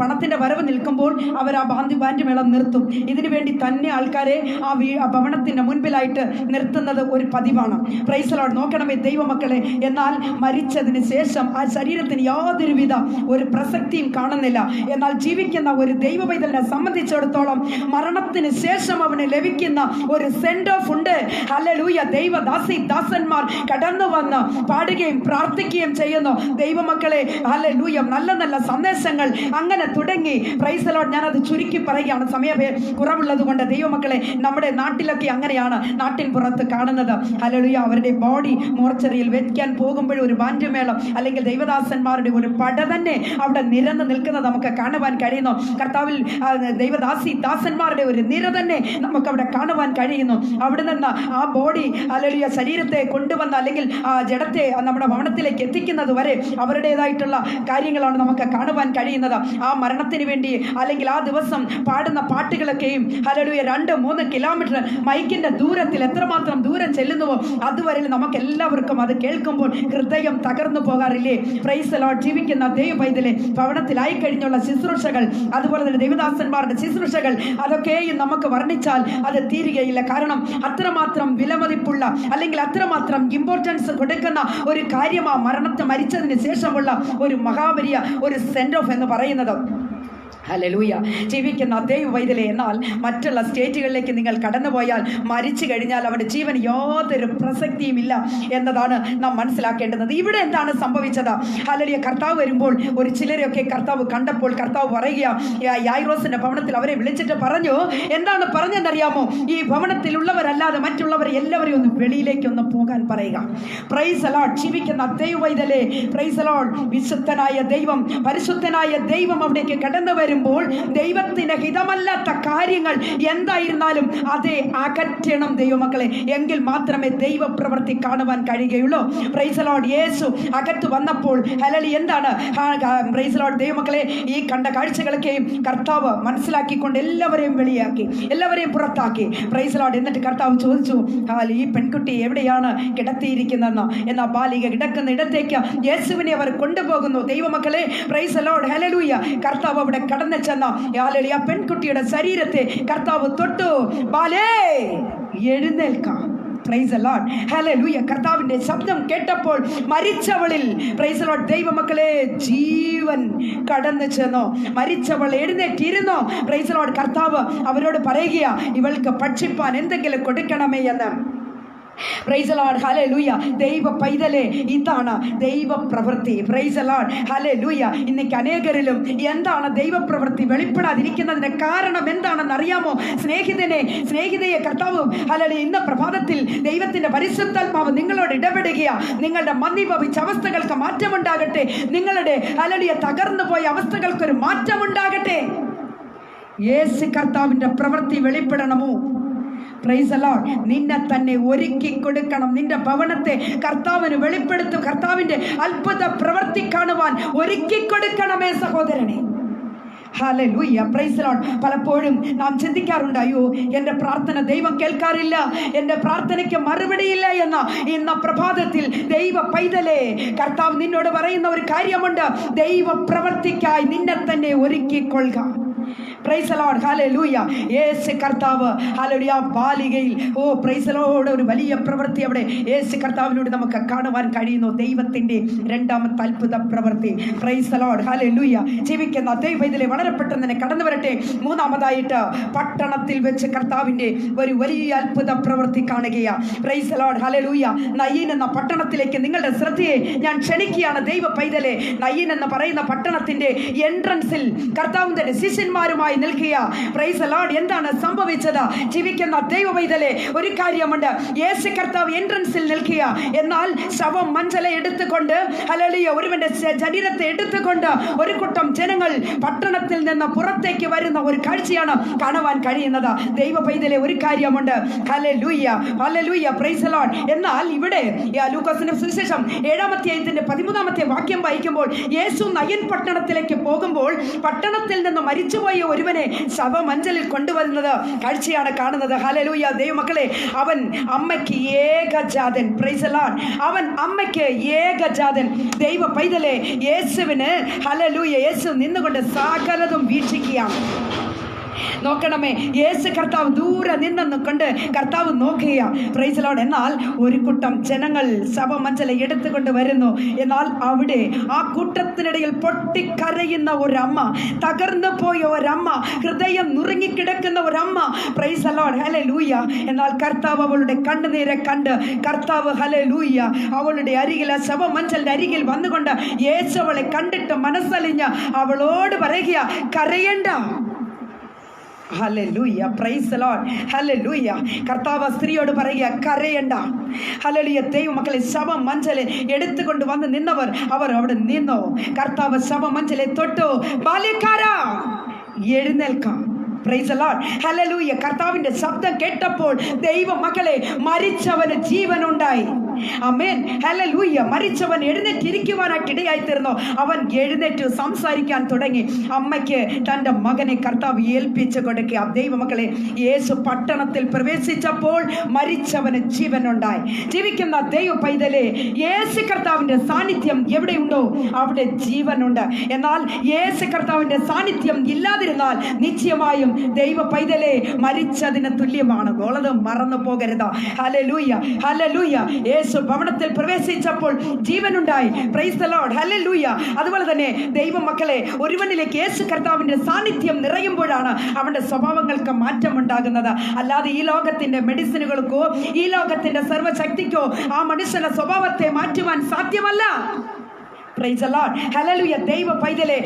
പണത്തിന്റെ വരവ് നിൽക്കുമ്പോൾ അവർ ആ ബാൻഡുമേളം നിർത്തും. ഇതിനു വേണ്ടി തന്നെ ആൾക്കാരെ ആ ഭവനത്തിന്റെ മുൻപിലായിട്ട് നിർത്തുന്നത് ഒരു പതിവാണ്. Price the Lord. നോക്കണമേ ദൈവമക്കളെ, എന്നാൽ മരിച്ചതിന് ശേഷം ആ ശരീരത്തിന് യാതൊരുവിധ ഒരു പ്രസക്തിയും കാണുന്നില്ല. എന്നാൽ ജീവിക്കുന്ന ഒരു ദൈവവൈതലിനെ സംബന്ധിച്ചിടത്തോളം മരണത്തിന് ശേഷം അവന് ലഭിക്കുന്ന ഒരു സെൻഡ് ഓഫ് ഉണ്ട്. ഹല്ലേലൂയ. ദാസന്മാർ കടന്നു വന്ന് പാടുകയും പ്രാർത്ഥിക്കുകയും ചെയ്യുന്നു. ദൈവമക്കളെ, ഹല്ലേലൂയ, നല്ല നല്ല സന്ദേശങ്ങൾ അങ്ങനെ തുടങ്ങി. Price the Lord. ഞാനത് ചുരുക്കി പറയുകയാണ്, സമയ കുറവുള്ളത് കൊണ്ട്. ദൈവമക്കളെ, നമ്മുടെ നാട്ടിലൊക്കെ അങ്ങനെയാണ് നാട്ടിൻ പുറത്ത് കാണുന്നത്. ഹല്ലേലൂയ, അവരുടെ ബോഡി മോർച്ചറിയിൽ വെക്കാൻ പോകുമ്പോഴും ഒരു ബാൻഡുമേളം അല്ലെങ്കിൽ ദൈവദാസന്മാരുടെ ഒരു പട തന്നെ അവിടെ നിരന്ന് നിൽക്കുന്നത് നമുക്ക് കാണുവാൻ കഴിയുന്നു. കർത്താവിൽ ദാസന്മാരുടെ ഒരു നിര തന്നെ നമുക്ക് അവിടെ കാണുവാൻ കഴിയുന്നു. അവിടെ നിന്ന് ആ ബോഡി, ഹല്ലേലൂയ, ശരീരത്തെ കൊണ്ടുവന്ന അല്ലെങ്കിൽ ആ ജഡത്തെ നമ്മുടെ ഭവനത്തിലേക്ക് എത്തിക്കുന്നത് വരെ അവരുടേതായിട്ടുള്ള കാര്യങ്ങളാണ് നമുക്ക് കാണുവാൻ കഴിയുന്നത്. ആ മരണത്തിന് വേണ്ടി അല്ലെങ്കിൽ ആ ദിവസം പാടുന്ന പാട്ടുകളൊക്കെയും ഹല്ലേലൂയ 2-3 കിലോമീറ്റർ മൈക്കിന്റെ ദൂരത്തിൽ എത്രമാത്രം ദൂരം ചെല്ലുന്നുവോ അതുവരെ നമുക്ക് എല്ലാവർക്കും അത് കേൾക്കുമ്പോൾ ഹൃദയം തകർന്നു പോകാറില്ലേ? Price the Lord. ജീവിക്കുന്ന ദൈവ പൈതലെ, ഭവനത്തിലായി കഴിഞ്ഞുള്ള ശുശ്രൂഷകൾ, അതുപോലെ തന്നെ ദൈവദാസന്മാരുടെ ശുശ്രൂഷകൾ, അതൊക്കെയും നമുക്ക് വർണ്ണിച്ചാൽ അത് തീരുകയില്ല. കാരണം അത്രമാത്രം വിലമതിപ്പുള്ള അല്ലെങ്കിൽ അത്രമാത്രം ഇമ്പോർട്ടൻസ് കൊടുക്കുന്ന ഒരു കാര്യമാ മരിച്ചതിന് ശേഷമുള്ള ഒരു മഹാവലിയ ഒരു സെൻഡ് ഓഫ് എന്ന് പറയുന്നത്. ഹല്ലേലൂയ. ജീവിക്കുന്ന ദൈവ പൈതലെ, എന്നാൽ മറ്റുള്ള സ്റ്റേറ്റുകളിലേക്ക് നിങ്ങൾ കടന്നുപോയാൽ മരിച്ചു കഴിഞ്ഞാൽ അവരുടെ ജീവൻ യാതൊരു പ്രസക്തിയുമില്ല എന്നതാണ് നാം മനസ്സിലാക്കേണ്ടത്. ഇവിടെ എന്താണ് സംഭവിച്ചത്? ഹല്ലേലൂയ. കർത്താവ് വരുമ്പോൾ ഒരു ചിലരെയൊക്കെ കർത്താവ് കണ്ടപ്പോൾ കർത്താവ് പറയുക, യായിറോസിന്റെ ഭവനത്തിൽ അവരെ വിളിച്ചിട്ട് പറഞ്ഞു, എന്താണ് പറഞ്ഞെന്നറിയാമോ? ഈ ഭവനത്തിലുള്ളവരല്ലാതെ മറ്റുള്ളവർ എല്ലാവരെയും ഒന്ന് വെളിയിലേക്കൊന്ന് പോകാൻ പറയുക. Price the Lord. ജീവിക്കുന്ന ദൈവ പൈതലെ, പ്രൈസ് ദി ലോർഡ്. വിശുദ്ധനായ ദൈവം, പരിശുദ്ധനായ ദൈവം അവിടേക്ക് കടന്നു വരുമ്പോൾ ദൈവത്തിന്റെ ഹിതമല്ലാത്ത കാര്യങ്ങൾ എന്തായിരുന്നാലും അതേ അകറ്റണം ദൈവമക്കളെ. എങ്കിൽ മാത്രമേ ദൈവപ്രവൃത്തി കാണുവാൻ കഴിയുകയുള്ളൂ. Price the lord. യേശു അകത്ത് വന്നപ്പോൾ ഹല്ലേലൂയ എന്താണ്? Price the Lord. ദൈവമക്കളെ, ഈ കണ്ട കാഴ്ചകളൊക്കെയും കർത്താവ് മനസ്സിലാക്കിക്കൊണ്ട് എല്ലാവരെയും വെളിയാക്കി, എല്ലാവരെയും പുറത്താക്കി. Price the Lord. എന്നിട്ട് കർത്താവ് ചോദിച്ചു, ഈ പെൺകുട്ടി എവിടെയാണ് കിടത്തിയിരിക്കുന്നതെന്ന്. എന്നാൽ ബാലിക കിടക്കുന്ന ഇടത്തേക്ക് യേശുവിനെ അവർ കൊണ്ടുപോകുന്നു. ദൈവമക്കളെ, പ്രൈസ് ദി ലോർഡ്. ഹല്ലേലൂയ. കർത്താവ് അവിടെ കടന്നു ചെന്ന ആ പെൺകുട്ടിയുടെ ശരീരത്തെ കർത്താവ് തൊട്ടു. ബാലേ, എഴുന്നേൽക്കാം. Praise the Lord. ഹല്ലേലൂയ. കർത്താവിന്റെ ശബ്ദം കേട്ടപ്പോൾ മരിച്ചവളിൽ, പ്രൈസ് ദി ലോർഡ്, ദൈവമക്കളെ, ജീവൻ കടന്നു ചെന്നു. മരിച്ചവൾ എഴുന്നേറ്റിരുന്നു. Praise the Lord. കർത്താവ് അവരോട് പറയുക, ഇവൾക്ക് ഭക്ഷിപ്പാൻ എന്തെങ്കിലും കൊടുക്കണമേ എന്ന്. Praise the Lord. ഹല്ലേലൂയ. ദൈവ പൈതലേ, ഇതാണ് ദൈവപ്രവൃത്തി. Praise the Lord. ഹല്ലേലൂയ. ഇന്നേക്ക് അനേകരിലും എന്താണ് ദൈവപ്രവൃത്തി വെളിപ്പെടാതിരിക്കുന്നതിന് കാരണം എന്താണെന്ന് അറിയാമോ? സ്നേഹിതയെ കർത്താവ് ഹല്ലേലൂയ ഇന്ന് പ്രഭാതത്തിൽ ദൈവത്തിന്റെ പരിശുദ്ധാത്മാവ് നിങ്ങളോട് ഇടപെടുകയാ. നിങ്ങളുടെ മന്ദിഭവിച്ച അവസ്ഥകൾക്ക് മാറ്റമുണ്ടാകട്ടെ. നിങ്ങളുടെ ഹല്ലേലൂയ തകർന്നു പോയ അവസ്ഥകൾക്കൊരു മാറ്റമുണ്ടാകട്ടെ. യേശു കർത്താവിന്റെ പ്രവൃത്തി വെളിപ്പെടണമോ? Price the Lord. നിന്നെ തന്നെ ഒരുക്കി കൊടുക്കണം. നിന്റെ ഭവനത്തെ കർത്താവിന് വെളിപ്പെടുത്തും. കർത്താവിന്റെ അത്ഭുത പ്രവൃത്തി കാണുവാൻ ഒരുക്കി കൊടുക്കണമേ സഹോദരനെ. ഹല്ലേലൂയ. Praise the Lord. പലപ്പോഴും നാം ചിന്തിക്കാറുണ്ട്, അയ്യോ, എൻ്റെ പ്രാർത്ഥന ദൈവം കേൾക്കാറില്ല, എൻ്റെ പ്രാർത്ഥനയ്ക്ക് മറുപടിയില്ല എന്ന്. ഇന്ന പ്രഭാതത്തിൽ ദൈവ പൈതലേ, കർത്താവ് നിന്നോട് പറയുന്ന ഒരു കാര്യമുണ്ട്. ദൈവ പ്രവൃത്തിക്കായി നിന്നെ തന്നെ ഒരുക്കിക്കൊള്ളുക. Praise the Lord. ഹല്ലേലൂയ. യേശു കർത്താവ് ഹല്ലേലൂയ ബാലികയിൽ പ്രൈസ് ദി ലോർഡ് ഒരു വലിയ പ്രവൃത്തി അവിടെ യേശു കർത്താവിലൂടെ നമുക്ക് കാണുവാൻ കഴിയുന്നു. ദൈവത്തിന്റെ രണ്ടാമത്തെ അത്ഭുത പ്രവൃത്തി. Price the Lord. ഹല്ലേലൂയ. ജീവിക്കുന്ന ദൈവത്തിലെ വളരെ പെട്ടെന്ന് തന്നെ കടന്നു വരട്ടെ. മൂന്നാമതായിട്ട് പട്ടണത്തിൽ വെച്ച് കർത്താവിന്റെ ഒരു വലിയ അത്ഭുത പ്രവൃത്തി കാണുകയാ. Praise the Lord. ഹല്ലേലൂയ. നയീൻ എന്ന പട്ടണത്തിലേക്ക് നിങ്ങളുടെ ശ്രദ്ധയെ ഞാൻ ക്ഷണിക്കുകയാണ് ദൈവ പൈതലെ. നയീൻ എന്ന് പറയുന്ന പട്ടണത്തിന്റെ എൻട്രൻസിൽ കർത്താവിന്റെ ശിഷ്യന്മാരുമായി നിൽക്കുക. Price the Lord. എന്താണ് സംഭവിച്ചത്? ജീവിക്കുന്ന ദൈവ പൈതലെ, ഒരു കാര്യമുണ്ട്. യേശു കർത്താവ് എൻട്രൻസിൽ നിൽക്കുക. എന്നാൽ ശവം മഞ്ചല എടുത്തുകൊണ്ട് ഹല്ലേലൂയ ഒരുവന്റെ ശരീരത്തെ എടുത്തുകൊണ്ട് ഒരു കൂട്ടം ജനങ്ങൾ പട്ടണത്തിൽ നിന്ന് പുറത്തേക്ക് വരുന്ന ഒരു കാഴ്ചയാണ് കാണുവാൻ കഴിയുന്നത്. ദൈവ പൈതലെ, ഒരു കാര്യമുണ്ട്. Hallelujah. Hallelujah. Praise the Lord. എന്നാൽ ഇവിടെ ലൂക്കോസിന്റെ സുവിശേഷം 7-ാം അധ്യായത്തിന്റെ 13-ാമത്തെ വാക്യം വായിക്കുമ്പോൾ യേശു നയൻ പട്ടണത്തിലേക്ക് പോകുമ്പോൾ പട്ടണത്തിൽ നിന്ന് മരിച്ചുപോയ ഒരുവനെ ശവമഞ്ചലിൽ കൊണ്ടുവരുന്നത് കാഴ്ചയാണ് കാണുന്നത്. ഹല്ലേലൂയ. ദൈവമക്കളെ, അവൻ അമ്മയ്ക്ക് ഏകജാതൻ. Price the Lord. അവൻ അമ്മയ്ക്ക് ഏകജാതൻ. ദൈവ പൈതലെ, യേശുവിന് ഹല്ലേലൂയ യേശു നിന്നുകൊണ്ട് സകലതും വീക്ഷിക്കുകയാണ്. നോക്കണമേ, യേശു കർത്താവ് ദൂരെ നിന്നെന്ന് കൊണ്ട് കർത്താവ് നോക്കുക. Price the Lord. എന്നാൽ ഒരു കൂട്ടം ജനങ്ങൾ ശവമഞ്ചല എടുത്തുകൊണ്ട് വരുന്നു. എന്നാൽ അവിടെ ആ കൂട്ടത്തിനിടയിൽ പൊട്ടിക്കരയുന്ന ഒരമ്മ, തകർന്നു പോയ ഒരമ്മ, ഹൃദയം നുറുങ്ങിക്കിടക്കുന്ന ഒരമ്മ. Price the Lord. ഹല്ലേലൂയ. എന്നാൽ കർത്താവ് അവളുടെ കണ്ണുനീരെ കണ്ട് കർത്താവ് ഹല്ലേലൂയ അവളുടെ അരികിൽ, ശവമഞ്ചലിന്റെ അരികിൽ വന്നുകൊണ്ട് യേശു അവളെ കണ്ടിട്ട് മനസ്സലിഞ്ഞ് അവളോട് പറയുക, കരയണ്ട. ഹല്ലേലൂയ. Praise the Lord. ഹല്ലേലൂയ. കർത്താവ് സ്ത്രീയോട് പറയുക, കരയണ്ട. ഹല്ലേലൂയ. ദൈവമക്കളെ, ശവമഞ്ചലെ എടുത്തുകൊണ്ട് വന്ന് നിന്നവർ അവർ അവിടെ നിന്നു. കർത്താവ് ശവമഞ്ചലെ തൊട്ടു, ബാല്യക്കാരാ എഴുന്നേൽക്കാം. പ്രൈസ് ദി ലോർഡ്, ഹല്ലേലൂയ. കർത്താവിന്റെ ശബ്ദം കേട്ടപ്പോൾ ദൈവ മക്കളെ മരിച്ചവന് ജീവനുണ്ടായി. ആമേൻ, ഹല്ലേലൂയ. മരിച്ചവൻ എഴുന്നേറ്റിരിക്കുവാനായിട്ട് ഇടയായി തീർന്നു. അവൻ എഴുന്നേറ്റ് സംസാരിക്കാൻ തുടങ്ങി. അമ്മയ്ക്ക് തൻ്റെ മകനെ കർത്താവ് ഏൽപ്പിച്ചു കൊടുക്കുക. ദൈവമക്കളെ, യേശു പട്ടണത്തിൽ പ്രവേശിച്ചപ്പോൾ മരിച്ചവന് ജീവനുണ്ടായി. ജീവിക്കുന്ന ദൈവ പൈതലേ, യേശു കർത്താവിന്റെ സാന്നിധ്യം എവിടെയുണ്ടോ അവിടെ ജീവനുണ്ട്. എന്നാൽ യേശു കർത്താവിന്റെ സാന്നിധ്യം ഇല്ലാതിരുന്നാൽ നിശ്ചയമായും ദൈവ പൈതലേ മരിച്ചതിന് തുല്യമാണ്. ഉള്ളത് മറന്നു പോകരുത്. ഹല്ലേലൂയ, ഹല്ലേലൂയ. യേശു ഭവനത്തിൽ പ്രവേശിച്ചപ്പോൾ ജീവനുണ്ടായി. പ്രൈസ് ദി ലോർഡ്, ഹല്ലേലൂയ. അതുപോലെ തന്നെ ദൈവ മക്കളെ, ഒരുവനിലേക്ക് യേശു കർത്താവിന്റെ സാന്നിധ്യം നിറയുമ്പോഴാണ് അവന്റെ സ്വഭാവങ്ങൾക്ക് മാറ്റമുണ്ടാകുന്നത്. അല്ലാതെ ഈ ലോകത്തിന്റെ മെഡിസിനുകൾക്കോ ഈ ലോകത്തിന്റെ സർവ്വശക്തിക്കോ ആ മനുഷ്യന്റെ സ്വഭാവത്തെ മാറ്റുവാൻ സാധ്യമല്ല. പ്രൈസ് ദി ലോർഡ്, ഹല്ലേലൂയ. ദൈവ പൈതലേ,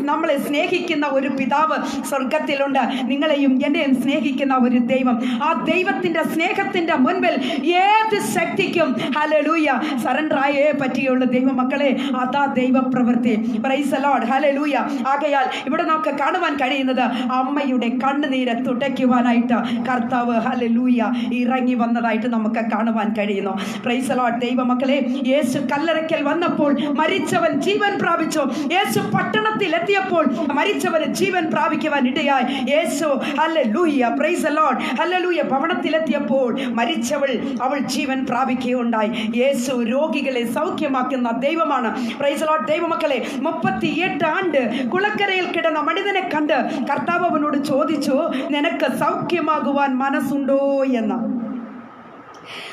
നമ്മളെ സ്നേഹിക്കുന്ന ഒരു പിതാവ് സ്വർഗത്തിലുണ്ട്. നിങ്ങളെയും എന്നെയും സ്നേഹിക്കുന്ന ഒരു ദൈവം. ആ ദൈവത്തിന്റെ സ്നേഹത്തിന്റെ മുൻപിൽ ഏത് ശക്തിക്കും ഹല്ലേലൂയ സറണ്ടർ ആയേ പറ്റുകയുള്ളൂ. ദൈവമക്കളെ, അതാ ദൈവപ്രവൃത്തി. പ്രൈസ് ദി ലോർഡ്, ഹല്ലേലൂയ. ആകയാൽ ഇവിടെ നമുക്ക് കാണുവാൻ കഴിയുന്നത് അമ്മയുടെ കണ്ണുനീര് തുടയ്ക്കുവാനായിട്ട് കർത്താവ് ഹല്ലേലൂയ ഇറങ്ങി വന്നതായിട്ട് നമുക്ക് കാണുവാൻ കഴിയുന്നു. Price the Lord. ദൈവമക്കളെ, യേശു കല്ലറയ്ക്കൽ വന്നപ്പോൾ മരിച്ചവൻ ജീവൻ പ്രാപിച്ചു. യേശു പട്ടണത്തിൽ എത്തിയപ്പോൾ മരിച്ചവന് ജീവൻ പ്രാപിക്കുവാൻ ഇടയായി. യേശു ഹല്ലേലൂയ, പ്രൈസ് ദി ലോർഡ്, ഹല്ലേലൂയ ഭവനത്തിലെത്തിയപ്പോൾ മരിച്ചവൾ അവൾ ജീവൻ പ്രാപിക്കുകയുണ്ടായി. യേശു രോഗികളെ സൗഖ്യമാക്കുന്ന ദൈവമാണ്. Praise the Lord. ദൈവമക്കളെ, 38 ആണ്ട് കുളക്കരയിൽ കിടന്ന മനിതനെ കണ്ട് കർത്താവ് അവനോട് ചോദിച്ചു, നിനക്ക് സൗഖ്യമാകുവാൻ മനസ്സുണ്ടോ എന്ന്.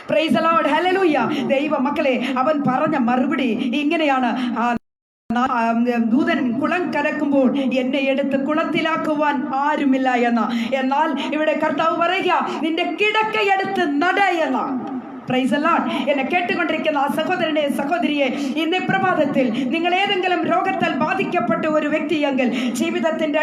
പ്രൈസ് ദി ലോർഡ്, ഹല്ലേലൂയ. ദൈവ മക്കളെ, അവൻ പറഞ്ഞ മറുപടി ഇങ്ങനെയാണ്, ദൂതൻ കുളം കരക്കുമ്പോൾ എന്നെ എടുത്ത് കുളത്തിലാക്കുവാൻ ആരുമില്ല എന്ന്. എന്നാൽ ഇവിടെ കർത്താവ് പറയുക, നിന്റെ കിടക്കയെടുത്ത് നട എന്ന. Price the Lord. എന്നെ കേട്ടുകൊണ്ടിരിക്കുന്ന ആ സഹോദരനെ സഹോദരിയെ, ഇന്ന് പ്രഭാതത്തിൽ നിങ്ങൾ ഏതെങ്കിലും രോഗത്താൽ ബാധിക്കപ്പെട്ട ഒരു വ്യക്തിയെങ്കിൽ ജീവിതത്തിന്റെ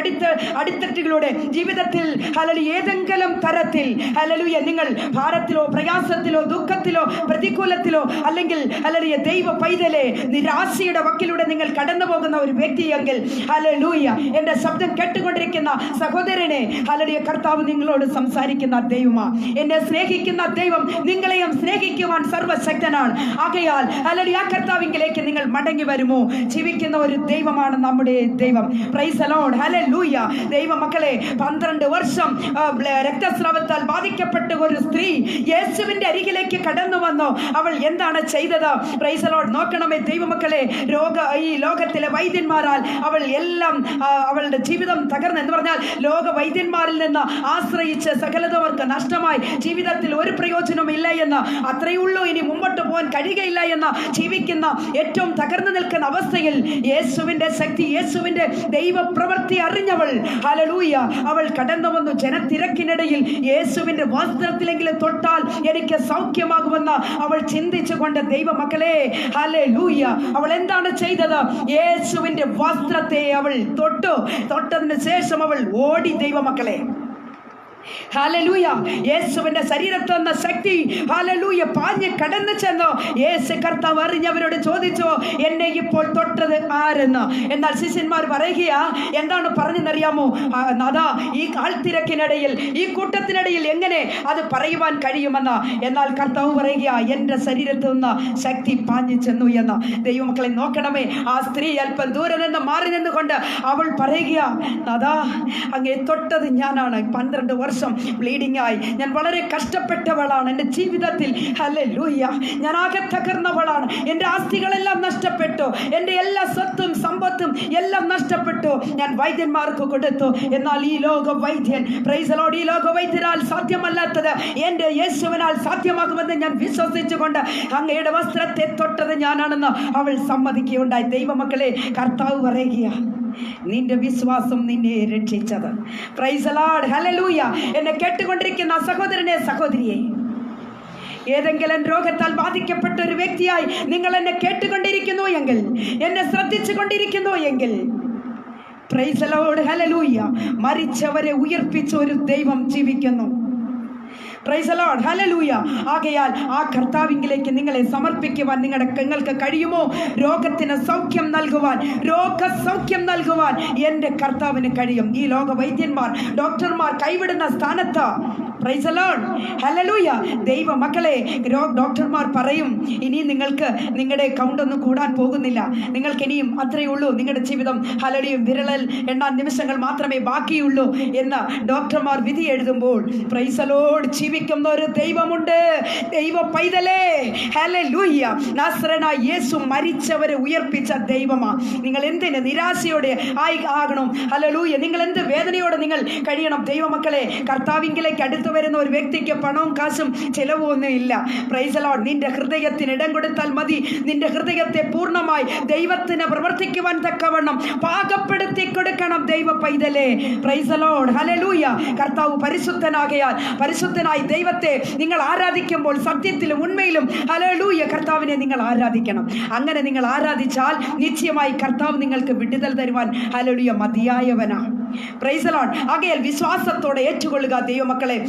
അടിത്തട്ടുകളുടെ ജീവിതത്തിൽ ഹല്ലേലൂയ ഏതെങ്കിലും തരത്തിൽ ഹല്ലേലൂയ നിങ്ങൾ ഭാരത്തിലോ പ്രയാസത്തിലോ ദുഃഖത്തിലോ പ്രതികൂലത്തിലോ അല്ലെങ്കിൽ ഹല്ലേലൂയ ദൈവ പൈതലേ നിരാശയുടെ വക്കിലൂടെ നിങ്ങൾ കടന്നു പോകുന്ന ഒരു വ്യക്തിയെങ്കിൽ ഹല്ലേലൂയ എന്റെ ശബ്ദം കേട്ടുകൊണ്ടിരിക്കുന്ന സഹോദരനെ, ഹല്ലേലൂയ കർത്താവ് നിങ്ങളോട് സംസാരിക്കുന്ന ദൈവമാണ്. എന്നെ സ്നേഹിക്കുന്ന ദൈവം നിങ്ങളെയും സ്നേഹിക്കുവാൻ സർവശക്തനാണ്. ആകയാൽ ഹല്ലേലൂയ കർത്താവിലേക്ക് നിങ്ങൾ മടങ്ങി വരുമോ? ജീവിക്കുന്ന ഒരു ദൈവമാണ് നമ്മുടെ ദൈവം. പ്രൈസ് ദി ലോർഡ്, ഹല്ലേലൂയ. ദൈവ മക്കളെ, 12 വർഷം രക്തസ്രാവത്താൽ ബാധിക്കപ്പെട്ട ഒരു സ്ത്രീ യേശുവിന്റെ അരികിലേക്ക് കടന്നു വന്നു. അവൾ എന്താണ് ചെയ്തത്? Price the Lord. നോക്കണമേ ദൈവമക്കളെ, ഈ ലോകത്തിലെ വൈദ്യന്മാരാൽ അവൾ എല്ലാം അവളുടെ ജീവിതം തകർന്നു എന്ന് പറഞ്ഞാൽ ലോക വൈദ്യന്മാരിൽ നിന്ന് ആശ്രയിച്ച് സകലതും അവർക്ക് നഷ്ടമായി. ജീവിതത്തിൽ ഒരു പ്രയോജനവും ഇല്ല എന്ന്, അത്രയുള്ളൂ, ഇനി മുമ്പോട്ട് പോകാൻ കഴിയുകയില്ല എന്ന് ജീവിക്കുന്ന ഏറ്റവും തകർന്നു നിൽക്കുന്ന അവസ്ഥയിൽ യേശുവിന്റെ ശക്തി, യേശുവിന്റെ ദൈവപ്രവൃത്തി അറിഞ്ഞവൾ ഹല്ലേലൂയ അവൾ കടന്നു വന്നു. ജനത്തിരക്കിനിടയിൽ യേശുവിന്റെ വസ്ത്രത്തിലെങ്കിലും തൊട്ടാൽ എനിക്ക് സൗഖ്യമാകുമെന്ന് അവൾ ചിന്തിച്ചുകൊണ്ട് ദൈവ മക്കളെ ഹല്ലേലൂയ അവൾ എന്താണ് ചെയ്തത്? യേശുവിന്റെ വസ്ത്രത്തെ അവൾ തൊട്ടതിന് ശേഷം അവൾ ഓടി. ദൈവ മക്കളെ, ഹല്ലേലൂയ. യേശുവിന്റെ ശരീരത്തിൽ നിന്ന് ശക്തി ഹല്ലേലൂയ പാഞ്ഞ് കടന്നു ചെന്നു. യേശു കർത്താവ് അറിഞ്ഞവരോട് ചോദിച്ചു, എന്നെ ഇപ്പോൾ തൊട്ടത് ആരെന്ന്. എന്നാൽ ശിഷ്യന്മാർ പറയുക, എന്താണ് പറഞ്ഞെന്നറിയാമോ? അതാ ഈ ആൾത്തിരക്കിനിടയിൽ ഈ കൂട്ടത്തിനിടയിൽ എങ്ങനെ അത് പറയുവാൻ കഴിയുമെന്ന്. എന്നാൽ കർത്താവ് പറയുക, എന്റെ ശരീരത്തിൽ നിന്ന് ശക്തി പാഞ്ഞു ചെന്നു എന്ന്. ദൈവമക്കളെ നോക്കണമേ, ആ സ്ത്രീ അല്പം ദൂരെ നിന്ന് മാറി നിന്നുകൊണ്ട് അവൾ പറയുക, അതാ അങ്ങേ തൊട്ടത് ഞാനാണ്. 12 വർഷം ബ്ലീഡിംഗ് ആയി ഞാൻ വളരെ കഷ്ടപ്പെട്ടവളാണ്. എൻ്റെ ജീവിതത്തിൽ ഹല്ലേലൂയ ഞാൻ ആകെ തകർന്നവളാണ്. എൻ്റെ ആസ്തികളെല്ലാം നഷ്ടപ്പെട്ടു, എൻ്റെ എല്ലാ സ്വത്തും സമ്പത്തും എല്ലാം നഷ്ടപ്പെട്ടു. ഞാൻ വൈദ്യന്മാർക്ക് കൊടുത്തു. എന്നാൽ ഈ ലോക വൈദ്യൻ, പ്രൈസ് ദി ലോർഡ്, ഈ ലോക വൈദ്യരാൽ സാധ്യമല്ലാത്തത് എൻ്റെ യേശുവിനാൽ സാധ്യമാകുമെന്ന് ഞാൻ വിശ്വസിച്ചുകൊണ്ട് അങ്ങയുടെ വസ്ത്രത്തെ തൊട്ടത് ഞാനാണെന്ന് അവൾ സമ്മതിക്കുകയുണ്ടായി. ദൈവമക്കളെ, കർത്താവ് പറയുക, നിന്റെ വിശ്വാസം നിന്നെ രക്ഷിച്ചത്. Price the Lord, hallelujah. എന്നെ കേട്ടുകൊണ്ടിരിക്കുന്ന സഹോദരനെ സഹോദരിയെ, ഏതെങ്കിലും രോഗത്താൽ ബാധിക്കപ്പെട്ട ഒരു വ്യക്തിയായി നിങ്ങൾ എന്നെ കേട്ടുകൊണ്ടിരിക്കുന്നു എങ്കിൽ, എന്നെ ശ്രദ്ധിച്ചു കൊണ്ടിരിക്കുന്നു എങ്കിൽ, പ്രൈസ് ദി ലോർഡ്, ഹല്ലേലൂയ, മരിച്ചവരെ ഉയർപ്പിച്ച ഒരു ദൈവം ജീവിക്കുന്നു. പ്രൈസ് ദി ലോർഡ്, ഹല്ലേലൂയ. ആകയാൽ ആ കർത്താവിങ്കിലേക്ക് നിങ്ങളെ സമർപ്പിക്കുവാൻ നിങ്ങൾക്ക് കഴിയുമോ? രോഗത്തിന് സൗഖ്യം നൽകുവാൻ, രോഗസൗഖ്യം നൽകുവാൻ എൻ്റെ കർത്താവിന് കഴിയും. ഈ ലോക വൈദ്യന്മാർ, ഡോക്ടർമാർ കൈവിടുന്ന സ്ഥാനത്ത്, പ്രൈസ് ദി ലോർഡ്, ഹല്ലേലൂയ, ദൈവ മക്കളെ, ഡോക്ടർമാർ പറയും ഇനി നിങ്ങൾക്ക് നിങ്ങളുടെ കൗണ്ടൊന്നും കൂടാൻ പോകുന്നില്ല, നിങ്ങൾക്ക് ഇനിയും അത്രയേ ഉള്ളൂ, നിങ്ങളുടെ ജീവിതം ഹല്ലേലൂയ വിരലിൽ എണ്ണാൻ നിമിഷങ്ങൾ മാത്രമേ ബാക്കിയുള്ളൂ എന്ന് ഡോക്ടർമാർ വിധി എഴുതുമ്പോൾ, പ്രൈസ് ദി ലോർഡ്, ജീവിക്കുന്ന ഒരു ദൈവമുണ്ട്. ദൈവ പൈതലേ, ഹല്ലേലൂയ, നാസറേനായ യേശു മരിച്ചവരെ ഉയർപ്പിച്ച ദൈവമാണ്. നിങ്ങൾ എന്തിന് നിരാശയോടെ ആകണം? ഹല്ലേലൂയ, നിങ്ങൾ എന്ത് വേദനയോടെ നിങ്ങൾ കഴിയണം? ദൈവമക്കളെ, കർത്താവിങ്കിലേക്ക് അടുത്ത് വരുന്ന ഒരു വ്യക്തിക്ക് പണവും കാശും ചിലവൊന്നും ഇല്ല. പ്രൈസ് ദി ലോർഡ്, നിന്റെ ഹൃദയത്തിന് ഇടം കൊടുത്താൽ മതി. നിന്റെ ഹൃദയത്തെ പൂർണ്ണമായി ദൈവത്തിന് പ്രവർത്തിക്കുവാൻ തക്കവണ്ണം പാകപ്പെടുത്തി കൊടുക്കണം ദൈവ പൈതലേ. പ്രൈസ് ദി ലോർഡ്, ഹല്ലേലൂയ. കർത്താവ് പരിശുദ്ധനാകയാൽ പരിശുദ്ധനായി ദൈവത്തെ നിങ്ങൾ ആരാധിക്കുമ്പോൾ സത്യത്തിലും ഉണ്മയിലും, ഹല്ലേലൂയ, കർത്താവിനെ നിങ്ങൾ ആരാധിക്കണം. അങ്ങനെ നിങ്ങൾ ആരാധിച്ചാൽ നിശ്ചയമായി കർത്താവ് നിങ്ങൾക്ക് വിടുതൽ തരുവാൻ, ഹല്ലേലൂയ, മതിയായവനാണ്. Praise the Lord. ആകയാൽ വിശ്വാസത്തോടെ ഏറ്റുകൊള്ളുക ദൈവമക്കളെ.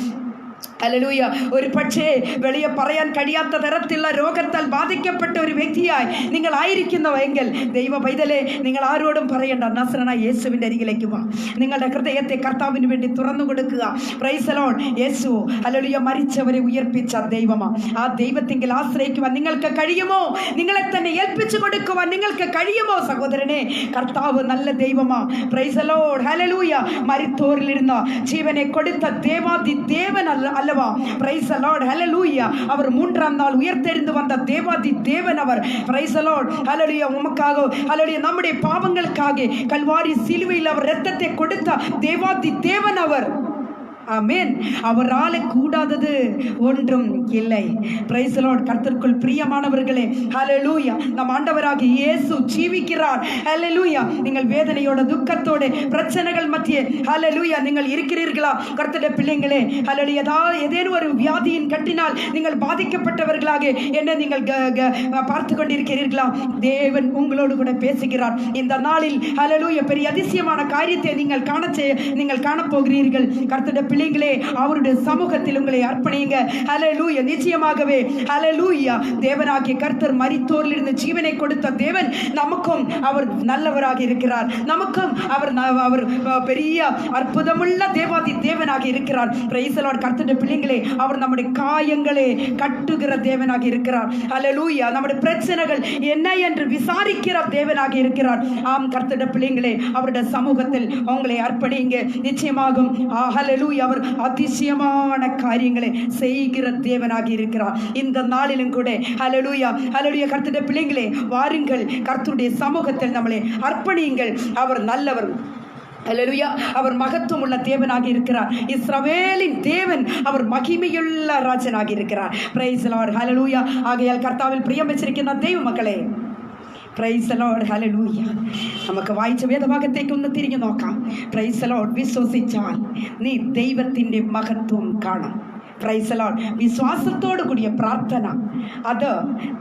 ഹല്ലേലൂയ. ഒരു പക്ഷേ വെളിയെ പറയാൻ കഴിയാത്ത തരത്തിലുള്ള രോഗത്താൽ ബാധിക്കപ്പെട്ട ഒരു വ്യക്തിയായി നിങ്ങൾ ആയിരിക്കുന്നുവെങ്കിൽ ദൈവ പൈതലേ, നിങ്ങൾ ആരോടും പറയേണ്ട, നസറേനായ യേശുവിൻ്റെ അരികിലേക്ക് വാ. നിങ്ങളുടെ ഹൃദയത്തെ കർത്താവിന് വേണ്ടി തുറന്നു കൊടുക്കുക. Praise the lord. യേശു, ഹല്ലേലൂയ, മരിച്ചവരെ ഉയർപ്പിച്ച ദൈവമാണ്. ആ ദൈവത്തെങ്കിൽ ആശ്രയിക്കുവാൻ നിങ്ങൾക്ക് കഴിയുമോ? നിങ്ങളെ തന്നെ ഏൽപ്പിച്ചു കൊടുക്കുവാൻ നിങ്ങൾക്ക് കഴിയുമോ? സഹോദരനെ, കർത്താവ് നല്ല ദൈവമാണ്. പ്രൈസ് ദി ലോർഡ്, ഹല്ലേലൂയ. മരിത്തോരിലിരുന്ന ജീവനെ കൊടുത്ത ദേവാദി ദേവൻ அல்லவா? பிரைஸ் தி லார்ட், ஹல்லேலூயா. அவர் மூன்றாம் நாள் உயர்த்தெழுந்து வந்த தேவாதி தேவன் அவர். பிரைஸ் தி லார்ட், ஹல்லேலூயா. உமக்காக, ஹல்லேலூயா, நம்முடைய பாவங்களுக்காக கல்வாரி சிலுவையில் அவர் இரத்தத்தை கொடுத்த தேவாதி தேவன் அவர். ஆமென். அவரால் கூடாதது ஒன்றும் இல்லை. Praise the Lord. கர்த்தருக்குள் பிரியமானவர்களே, ஹல்லேலூயா, நம் ஆண்டவராகிய இயேசு ஜீவிக்கிறார். ஹல்லேலூயா. நீங்கள் வேதனையோட, துக்கத்தோட, பிரச்சனைகள் மத்திய, ஹல்லேலூயா, நீங்கள் இருக்கிறீர்களா? கர்த்தருடைய பிள்ளைகளே, ஹல்லேலூயா, ஏதேனும் ஒரு வியாதியின் கட்டினால் நீங்கள் பாதிக்கப்பட்டவர்களாக என்ன நீங்கள் பார்த்து கொண்டிருக்கிறீர்களா? தேவன் உங்களோடு கூட பேசுகிறார் இந்த நாளில். ஹல்லேலூயா. பெரிய அதிசயமான காரியத்தை நீங்கள் காணப்போகிறீர்கள். கர்த்தருடைய பிள்ளைகளே, அவருடைய சமூகத்தில் உங்களை அர்ப்பணிங்க. ஹல்லேலூயா. நிச்சயமாகவே, ஹல்லேலூயா, தேவனாகிய கர்த்தர் மரித்தோரிலிருந்து ஜீவனை கொடுத்த தேவன். நமக்கும் அவர் நல்லவராக இருக்கிறார். நமக்கும் அவர் பெரிய அற்புதமுள்ள தேவாதி தேவனாக இருக்கிறார். Praise the Lord. கர்த்தருடைய பிள்ளைகளே, அவர் நம்முடைய காயங்களை கட்டுகிற தேவனாக இருக்கிறார். ஹல்லேலூயா. நம்முடைய பிரச்சனைகள் என்ன என்று விசாரிக்கிற தேவனாக இருக்கிறார். ஆம், கர்த்தருடைய பிள்ளைகளே, அவருடைய சமூகத்தில் உங்களை அர்ப்பணிங்க. நிச்சயமாகும், ஹல்லேலூயா, அவர் அதிசயமான காரியங்களை செய்கிற தேவனாக இருக்கிறார். இந்த நாளிலும் கூட, ஹல்லேலூயா, ஹல்லேலூயா, கர்த்தருடைய பிள்ளைகளே, வாருங்கள், கர்த்தருடைய சமூகத்தில் நம்மளை அர்ப்பணியுங்கள். அவர் நல்லவர். ஹல்லேலூயா. அவர் மகத்துவமுள்ள தேவனாக இருக்கிறார். இஸ்ரவேலின் தேவன், அவர் மகிமையுள்ள ராஜனாக இருக்கிறார். பிரைஸ் தி லார்ட், ஹல்லேலூயா. ஆகையால் കർത്താവിൽ പ്രിയം വെച്ചിരിക്കുന്ന ദൈവ മക്കളെ, പ്രൈസ് ദി ലോർഡ്, ഹല്ലേലൂയ. നമുക്ക് വായിച്ച വേദഭാഗത്തേക്ക് ഒന്ന് തിരിഞ്ഞു നോക്കാം. Price the Lord. വിശ്വസിച്ചാൽ നീ ദൈവത്തിൻ്റെ മഹത്വം കാണും. Price the Lord. വിശ്വാസത്തോടു കൂടിയ പ്രാർത്ഥന അത്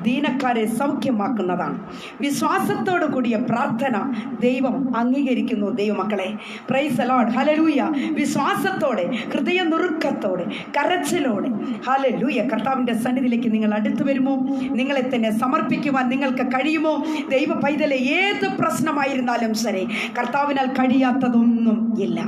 ദീനക്കാരെ സൗഖ്യമാക്കുന്നതാണ്. വിശ്വാസത്തോടു കൂടിയ പ്രാർത്ഥന ദൈവം അംഗീകരിക്കുന്നു ദൈവമക്കളെ. Price the Lord, hallelujah. വിശ്വാസത്തോടെ, ഹൃദയനുറുക്കത്തോടെ, കരച്ചിലോടെ, ഹല്ലേലൂയ, കർത്താവിൻ്റെ സന്നിധിയിലേക്ക് നിങ്ങൾ അടുത്തു വരുമോ? നിങ്ങളെ തന്നെ സമർപ്പിക്കുവാൻ നിങ്ങൾക്ക് കഴിയുമോ? ദൈവ പൈതലെ, ഏത് പ്രശ്നമായിരുന്നാലും ശരി, കർത്താവിനാൽ കഴിയാത്തതൊന്നും ഇല്ല.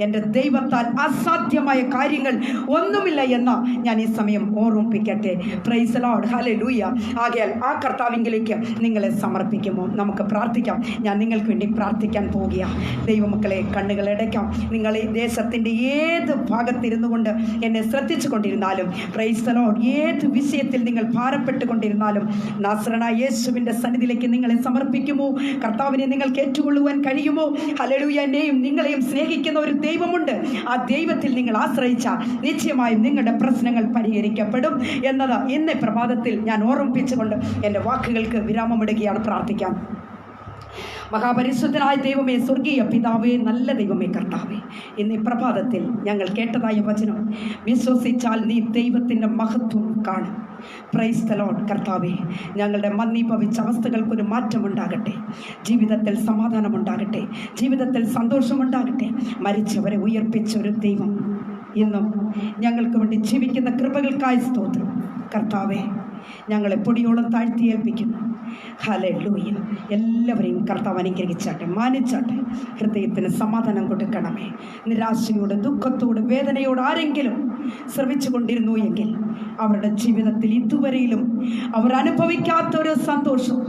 എൻ്റെ ദൈവത്താൽ അസാധ്യമായ കാര്യങ്ങൾ ഒന്നുമില്ല എന്ന് ഞാൻ ഈ സമയം ഓർമ്മിപ്പിക്കട്ടെ. പ്രൈസ് ദി ലോർഡ്, ഹല്ലേലൂയ. ആകയാൽ ആ കർത്താവിങ്കിലേക്ക് നിങ്ങളെ സമർപ്പിക്കുമോ? നമുക്ക് പ്രാർത്ഥിക്കാം. ഞാൻ നിങ്ങൾക്ക് വേണ്ടി പ്രാർത്ഥിക്കാൻ പോകുകയാണ്. ദൈവമക്കളെ, കണ്ണുകളടയ്ക്കാം. നിങ്ങൾ ഈ ദേശത്തിൻ്റെ ഏത് ഭാഗത്തിരുന്നു കൊണ്ട് എന്നെ ശ്രദ്ധിച്ചു കൊണ്ടിരുന്നാലും, പ്രൈസ് ദി ലോർഡ്, ഏത് വിഷയത്തിൽ നിങ്ങൾ ഭാരപ്പെട്ടുകൊണ്ടിരുന്നാലും, നാസറേനായ യേശുവിൻ്റെ സന്നിധിയിലേക്ക് നിങ്ങളെ സമർപ്പിക്കുമോ? കർത്താവിനെ നിങ്ങൾക്ക് ഏറ്റുകൊള്ളുവാൻ കഴിയുമോ? ഹല്ലേലൂയ. എന്നെയും നിങ്ങളെയും സ്നേഹിക്കുന്ന ഒരു ദൈവമുണ്ട്. ആ ദൈവത്തിൽ നിങ്ങൾ ആശ്രയിച്ചാൽ നിശ്ചയമായും നിങ്ങളുടെ പ്രശ്നങ്ങൾ പരിഹരിക്കപ്പെടും എന്നത് ഇന്ന് പ്രഭാതത്തിൽ ഞാൻ ഓർമ്മിപ്പിച്ചുകൊണ്ട് എൻ്റെ വാക്കുകൾക്ക് വിരാമമിടുകയാണ്. പ്രാർത്ഥിക്കാം. മഹാപരിശുദ്ധനായ ദൈവമേ, സ്വർഗീയ പിതാവേ, നല്ല ദൈവമേ, കർത്താവേ, ഇന്ന് പ്രഭാതത്തിൽ ഞങ്ങൾ കേട്ടതായ വചനം, വിശ്വസിച്ചാൽ നീ ദൈവത്തിൻ്റെ മഹത്വം കാണും. Price the Lord. കർത്താവേ, ഞങ്ങളുടെ മന്ദീഭവിച്ച അവസ്ഥകൾക്കൊരു മാറ്റമുണ്ടാകട്ടെ. ജീവിതത്തിൽ സമാധാനമുണ്ടാകട്ടെ. ജീവിതത്തിൽ സന്തോഷമുണ്ടാകട്ടെ. മരിച്ചവരെ ഉയർപ്പിച്ചൊരു ദൈവം ഇന്നും ഞങ്ങൾക്ക് വേണ്ടി ജീവിക്കുന്ന കൃപകൾക്കായി സ്തോത്രം. കർത്താവെ, ഞങ്ങളെ പൊടിയോളം താഴ്ത്തി ഏൽപ്പിക്കുന്നു. ഹല്ലേലൂയ. എല്ലാവരെയും കർത്താവ് അനുഗ്രഹിച്ചാട്ടെ, മാനിച്ചാട്ടെ. ഹൃദയത്തിന് സമാധാനം കൊടുക്കണമേ. നിരാശയോട്, ദുഃഖത്തോട്, വേദനയോട് ആരെങ്കിലും ശ്രമിച്ചു കൊണ്ടിരുന്നു എങ്കിൽ അവരുടെ ജീവിതത്തിൽ ഇതുവരെയിലും അവർ അനുഭവിക്കാത്തൊരു സന്തോഷം,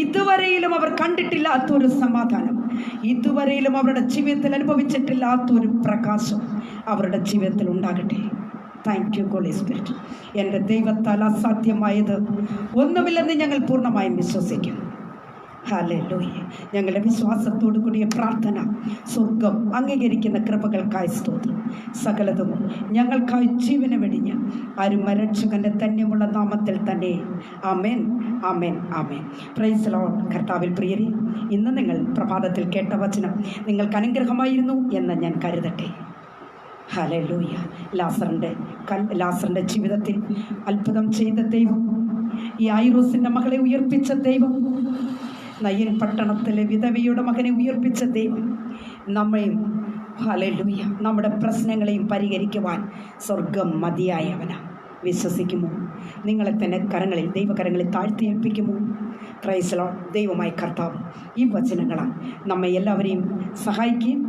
ഇതുവരെയിലും അവർ കണ്ടിട്ടില്ലാത്തൊരു സമാധാനം, ഇതുവരെയിലും അവരുടെ ജീവിതത്തിൽ അനുഭവിച്ചിട്ടില്ലാത്തൊരു പ്രകാശം അവരുടെ ജീവിതത്തിൽ ഉണ്ടാകട്ടെ. Thank you holy spirit. എൻ്റെ ദൈവത്താൽ അസാധ്യമായത് ഒന്നുമില്ലെന്ന് ഞങ്ങൾ പൂർണ്ണമായും വിശ്വസിക്കുന്നു. ഹല്ലേലൂയ. ഞങ്ങളുടെ വിശ്വാസത്തോടു കൂടിയ പ്രാർത്ഥന സ്വർഗം അംഗീകരിക്കുന്ന കൃപകൾക്കായി സ്തോത്രം. സകലതും ഞങ്ങൾക്കായി ജീവനെ വെടിഞ്ഞ് അരുമരക്ഷകൻ്റെ ധന്യമുള്ള നാമത്തിൽ തന്നെ ആമേൻ, ആമേൻ, ആമേൻ. Praise the Lord. കർത്താവിൽ പ്രിയരെ, ഇന്ന് നിങ്ങൾ പ്രഭാതത്തിൽ കേട്ട വചനം നിങ്ങൾക്ക് അനുഗ്രഹമായിരുന്നു എന്ന് ഞാൻ കരുതട്ടെ. ഹല്ലേലൂയ. ലാസറിൻ്റെ ജീവിതത്തിൽ അത്ഭുതം ചെയ്ത ദൈവം, ഈ ഐറോസിൻ്റെ മകളെ ഉയർപ്പിച്ച ദൈവം, നയൻ പട്ടണത്തിലെ വിധവയുടെ മകനെ ഉയർപ്പിച്ച ദൈവം നമ്മയും, ഹല്ലേലൂയ, നമ്മുടെ പ്രശ്നങ്ങളെയും പരിഹരിക്കുവാൻ സ്വർഗം മതിയായവനാണ്. വിശ്വസിക്കുമോ? നിങ്ങളെ തന്നെ ദൈവകരങ്ങളിൽ താഴ്ത്തി ഏൽപ്പിക്കുമോ? Price the Lord. ദൈവമായ കർത്താവ് ഈ വചനങ്ങളാൽ നമ്മെ എല്ലാവരെയും സഹായിക്കുകയും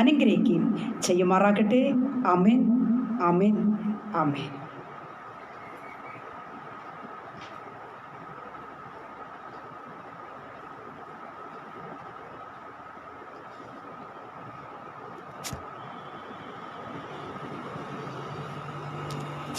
അനുഗ്രഹിക്കുകയും ചെയ്യുമാറാകട്ടെ. ആമേൻ, ആമേൻ, ആമേൻ.